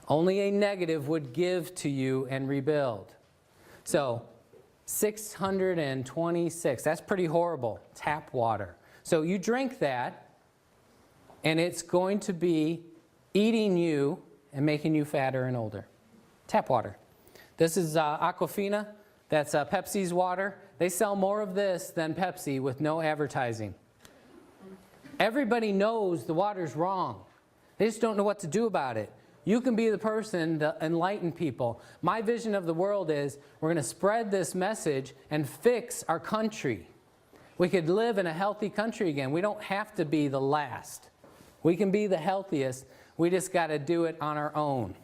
Only a negative would give to you and rebuild. So 626, that's pretty horrible, tap water. So you drink that, and it's going to be eating you and making you fatter and older. Tap water. This is Aquafina. That's Pepsi's water. They sell more of this than Pepsi with no advertising. Everybody knows the water's wrong. They just don't know what to do about it. You can be the person to enlighten people. My vision of the world is we're going to spread this message and fix our country. We could live in a healthy country again. We don't have to be the last. We can be the healthiest. We just got to do it on our own.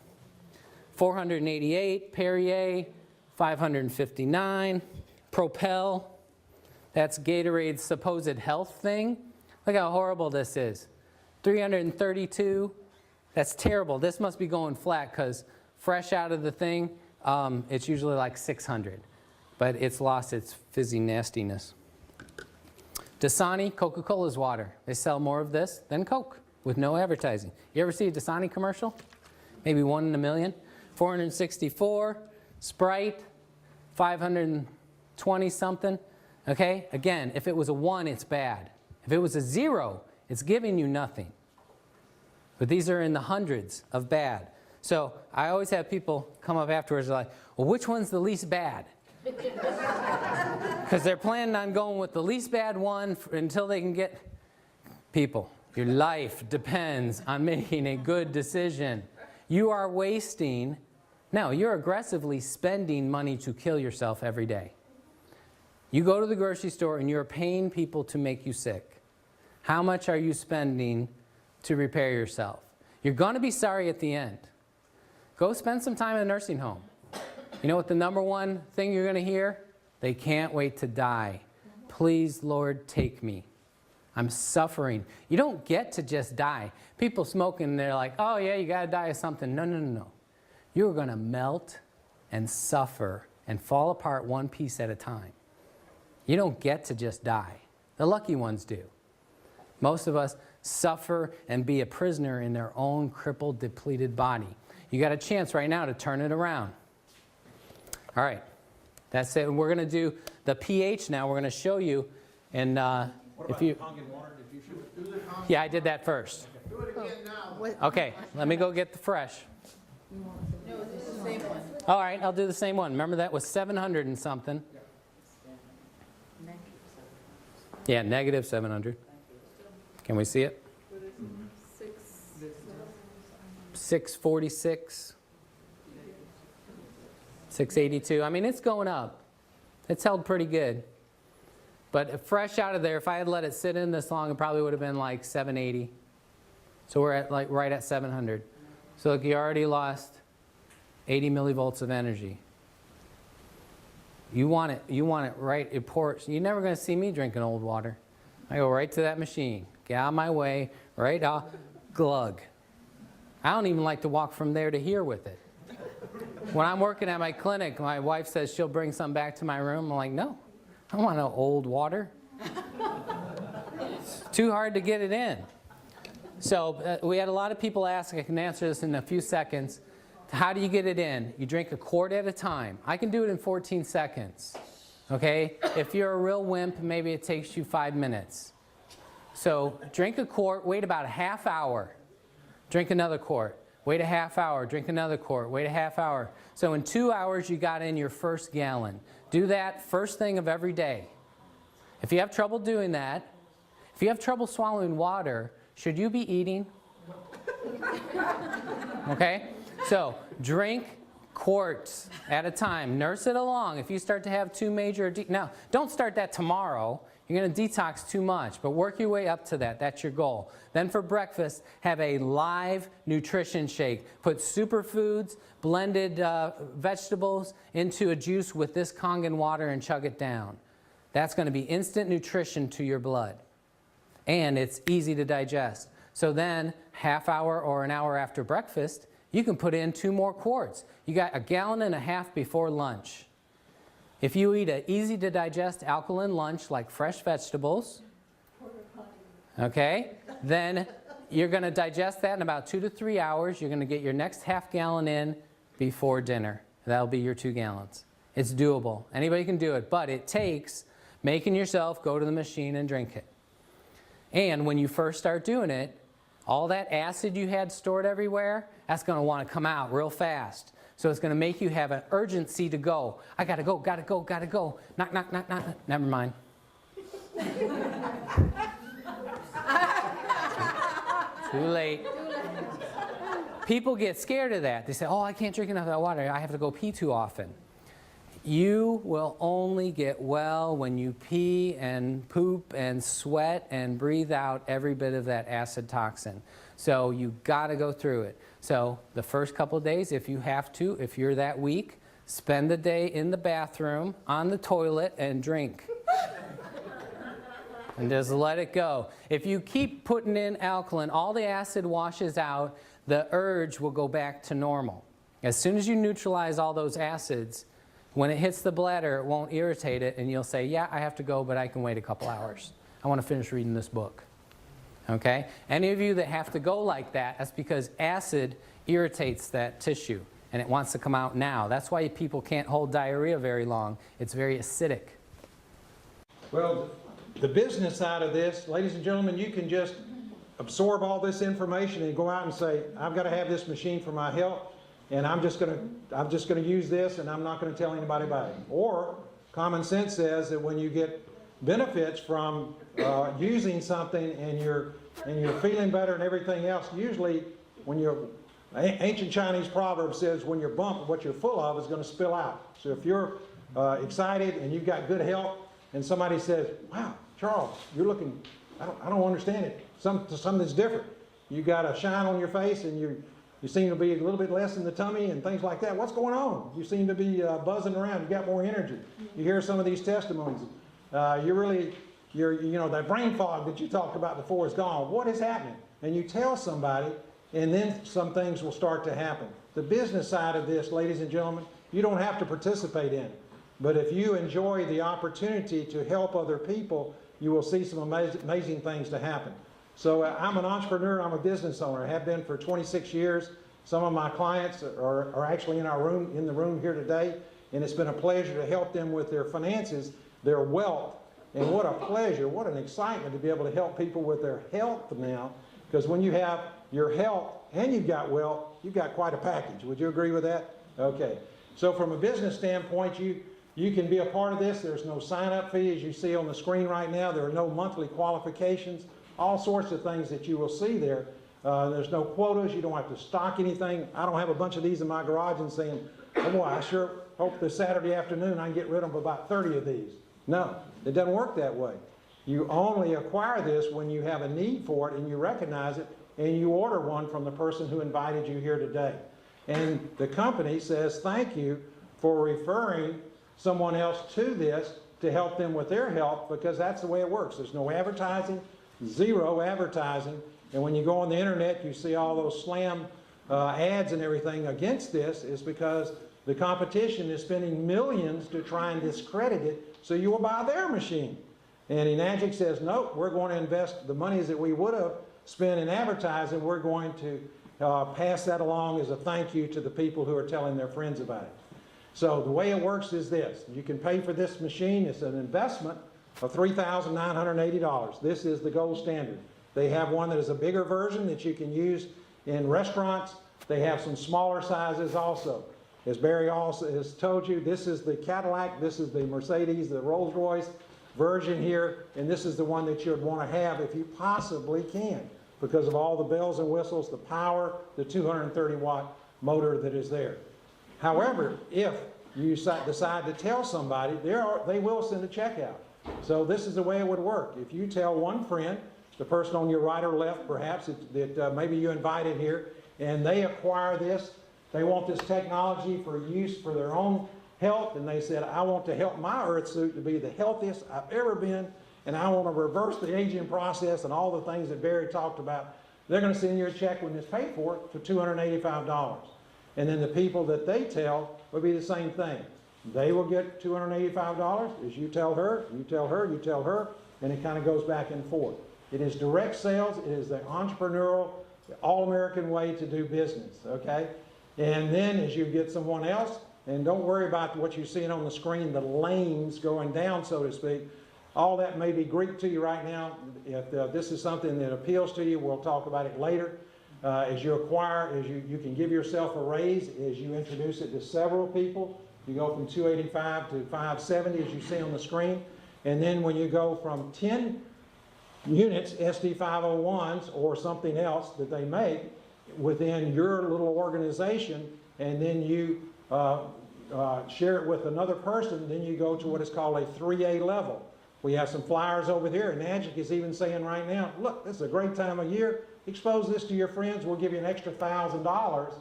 488, Perrier, 559, Propel. That's Gatorade's supposed health thing. Look how horrible this is. 332. That's terrible. This must be going flat because fresh out of the thing, it's usually like 600. But it's lost its fizzy nastiness. Dasani, Coca-Cola's water. They sell more of this than Coke with no advertising. You ever see a Dasani commercial? Maybe 1 in a million. 464, Sprite, 520 something. Okay? Again, if it was a 1, it's bad. If it was a 0, it's giving you nothing. But these are in the hundreds of bad. So I always have people come up afterwards and like, well, which one's the least bad? Because they're planning on going with the least bad one until they can get people. Your life depends on making a good decision. You are wasting, no, you're aggressively spending money to kill yourself every day. You go to the grocery store and you're paying people to make you sick. How much are you spending to repair yourself? You're going to be sorry at the end. Go spend some time in a nursing home. You know what the #1 thing you're going to hear? They can't wait to die. Please, Lord, take me. I'm suffering. You don't get to just die. People smoking, they're like, oh yeah, you got to die of something. No, no, no, no. You're going to melt and suffer and fall apart one piece at a time. You don't get to just die. The lucky ones do. Most of us suffer and be a prisoner in their own crippled, depleted body. You got a chance right now to turn it around. All right. That's it. We're going to do the pH now. We're going to show you. And if you...
Kangen water? Did you do the Kangen?
Yeah, I did that first.
Do it again now.
Okay, let me go get the fresh.
No, it's the same one.
All right, I'll do the same one. Remember that was 700 and something. Yeah, negative 700. Can we see it? 646. 682. I mean, it's going up. It's held pretty good. But fresh out of there, if I had let it sit in this long, it probably would have been like 780. So we're at like right at 700. So look, you already lost 80 millivolts of energy. You want it right, it pours. You're never going to see me drinking old water. I go right to that machine, get out of my way, right off, glug. I don't even like to walk from there to here with it. When I'm working at my clinic, my wife says she'll bring some back to my room. I'm like, no, I don't want no old water. It's too hard to get it in. So we had a lot of people ask, I can answer this in a few seconds. How do you get it in? You drink a quart at a time. I can do it in 14 seconds. Okay? If you're a real wimp, maybe it takes you 5 minutes. So drink a quart, wait about a half hour. Drink another quart. Wait a half hour, drink another quart, wait a half hour. So in 2 hours, you got in your first gallon. Do that first thing of every day. If you have trouble doing that, if you have trouble swallowing water, should you be eating? Okay? So drink quarts at a time. Nurse it along. If you start to have too major, now don't start that tomorrow. You're going to detox too much, but work your way up to that. That's your goal. Then for breakfast, have a live nutrition shake. Put superfoods, blended vegetables into a juice with this Kangen water and chug it down. That's going to be instant nutrition to your blood. And it's easy to digest. So then, half hour or an hour after breakfast, you can put in 2 more quarts. You got 1.5 gallons before lunch. If you eat an easy to digest alkaline lunch like fresh vegetables, okay, then you're going to digest that in about 2 to 3 hours. You're going to get your next half gallon in before dinner. That'll be your 2 gallons. It's doable. Anybody can do it, but it takes making yourself go to the machine and drink it. And when you first start doing it, all that acid you had stored everywhere, that's going to want to come out real fast. So it's going to make you have an urgency to go. I got to go, got to go, got to go. Knock, knock, knock, knock. Never mind. Too late. People get scared of that. They say, oh, I can't drink enough of that water. I have to go pee too often. You will only get well when you pee and poop and sweat and breathe out every bit of that acid toxin. So you got to go through it. So the first couple of days, if you have to, if you're that weak, spend the day in the bathroom, on the toilet, and drink. And just let it go. If you keep putting in alkaline, all the acid washes out, the urge will go back to normal. As soon as you neutralize all those acids, when it hits the bladder, it won't irritate it, and you'll say, yeah, I have to go, but I can wait a couple hours. I want to finish reading this book. Okay? Any of you that have to go like that, that's because acid irritates that tissue, and it wants to come out now. That's why people can't hold diarrhea very long. It's very acidic.
Well, the business side of this, ladies and gentlemen, you can just absorb all this information and go out and say, I've got to have this machine for my health, and I'm just going to use this, and I'm not going to tell anybody about it. Or common sense says that when you get benefits from using something and you're feeling better and everything else, usually when you're ancient Chinese proverb says when you're bumped, what you're full of is going to spill out. So if you're excited and you've got good health, and somebody says, wow, Charles, you're looking, I don't understand it. Something's different. You got a shine on your face, and you seem to be a little bit less in the tummy and things like that. What's going on? You seem to be buzzing around. You got more energy. You hear some of these testimonies. That brain fog that you talked about before is gone. What is happening? And you tell somebody, and then some things will start to happen. The business side of this, ladies and gentlemen, you don't have to participate in it. But if you enjoy the opportunity to help other people, you will see some amazing things to happen. So I'm an entrepreneur, I'm a business owner. I have been for 26 years. Some of my clients are actually in the room here today, and it's been a pleasure to help them with their finances, their wealth, and what a pleasure, what an excitement to be able to help people with their health now, because when you have your health and you've got wealth, you've got quite a package. Would you agree with that? Okay. So from a business standpoint, you can be a part of this. There's no sign-up fee, as you see on the screen right now. There are no monthly qualifications, all sorts of things that you will see there. There's no quotas. You don't have to stock anything. I don't have a bunch of these in my garage and saying, oh boy, I sure hope this Saturday afternoon I can get rid of about 30 of these. No, it doesn't work that way. You only acquire this when you have a need for it and you recognize it and you order one from the person who invited you here today. And the company says thank you for referring someone else to this to help them with their health, because that's the way it works. There's no advertising, zero advertising. And when you go on the internet, you see all those slam ads and everything against this, is because the competition is spending millions to try and discredit it so you will buy their machine. And Enagic says, nope, we're going to invest the monies that we would have spent in advertising, we're going to pass that along as a thank you to the people who are telling their friends about it. So the way it works is this. You can pay for this machine. It's an investment of $3,980. This is the gold standard. They have one that is a bigger version that you can use in restaurants. They have some smaller sizes also. As Barry also has told you, this is the Cadillac, this is the Mercedes, the Rolls-Royce version here, and this is the one that you'd want to have if you possibly can, because of all the bells and whistles, the power, the 230-watt motor that is there. However, if you decide to tell somebody, they will send a check out. So this is the way it would work. If you tell one friend, the person on your right or left perhaps, that maybe you invited here, and they acquire this, they want this technology for use for their own health, and they said, I want to help my earth suit to be the healthiest I've ever been, and I want to reverse the aging process and all the things that Barry talked about, they're going to send you a check when it's paid for $285. And then the people that they tell will be the same thing. They will get $285 as you tell her, you tell her, you tell her, and it kind of goes back and forth. It is direct sales. It is the entrepreneurial, all-American way to do business, okay? And then as you get someone else, and don't worry about what you're seeing on the screen, the lanes going down, so to speak. All that may be Greek to you right now. If this is something that appeals to you, we'll talk about it later. As you acquire, you can give yourself a raise as you introduce it to several people. You go from 285 to 570 as you see on the screen. And then when you go from 10 units, SD501s or something else that they make within your little organization, and then you share it with another person, then you go to what is called a 3A level. We have some flyers over here, and Magic is even saying right now, look, this is a great time of year. Expose this to your friends. We'll give you an extra $1,000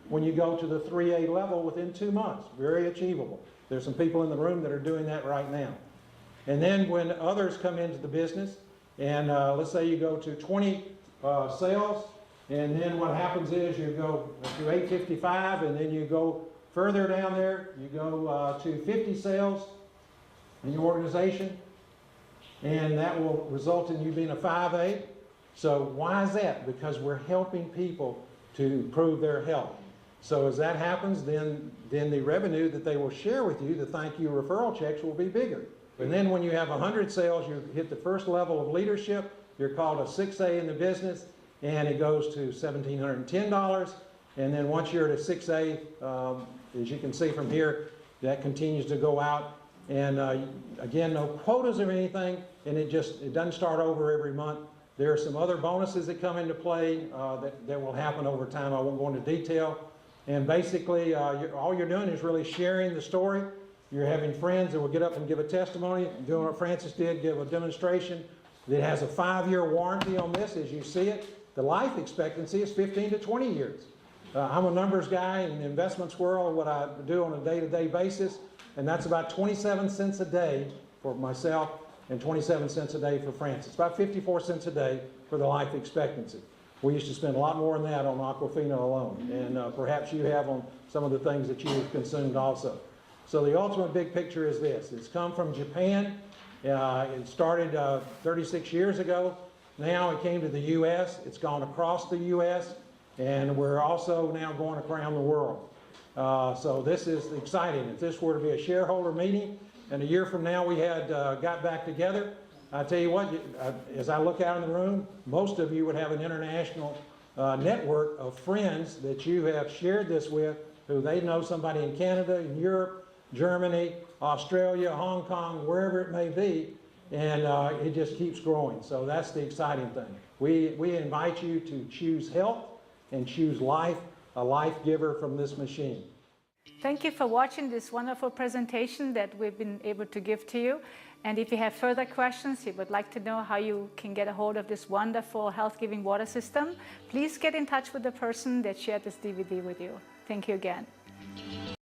when you go to the 3A level within 2 months. Very achievable. There's some people in the room that are doing that right now. And then when others come into the business, and let's say you go to 20 sales, and then what happens is you go to 855, and then you go further down there, you go to 50 sales in your organization, and that will result in you being a 5A. So why is that? Because we're helping people to improve their health. So as that happens, then the revenue that they will share with you, the thank you referral checks, will be bigger. And then when you have 100 sales, you hit the first level of leadership. You're called a 6A in the business, and it goes to $1,710. And then once you're at a 6A, as you can see from here, that continues to go out. And again, no quotas or anything, and it doesn't start over every month. There are some other bonuses that come into play that will happen over time. I won't go into detail. And basically, all you're doing is really sharing the story. You're having friends that will get up and give a testimony, doing what Francis did, give a demonstration. It has a 5-year warranty on this, as you see it. The life expectancy is 15 to 20 years. I'm a numbers guy in the investments world, what I do on a day-to-day basis, and that's about 27 cents a day for myself and 27 cents a day for Francis. About 54 cents a day for the life expectancy. We used to spend a lot more than that on Aquafina alone, and perhaps you have on some of the things that you've consumed also. So the ultimate big picture is this. It's come from Japan. It started 36 years ago. Now it came to the U.S. It's gone across the U.S., and we're also now going around the world. So this is exciting. If this were to be a shareholder meeting, and a year from now we had got back together, I tell you what, as I look out in the room, most of you would have an international network of friends that you have shared this with, who they know somebody in Canada, in Europe, Germany, Australia, Hong Kong, wherever it may be, and it just keeps growing. So that's the exciting thing. We invite you to choose health and choose life, a life giver from this machine.
Thank you for watching this wonderful presentation that we've been able to give to you. And if you have further questions, you would like to know how you can get a hold of this wonderful health-giving water system, please get in touch with the person that shared this DVD with you. Thank you again.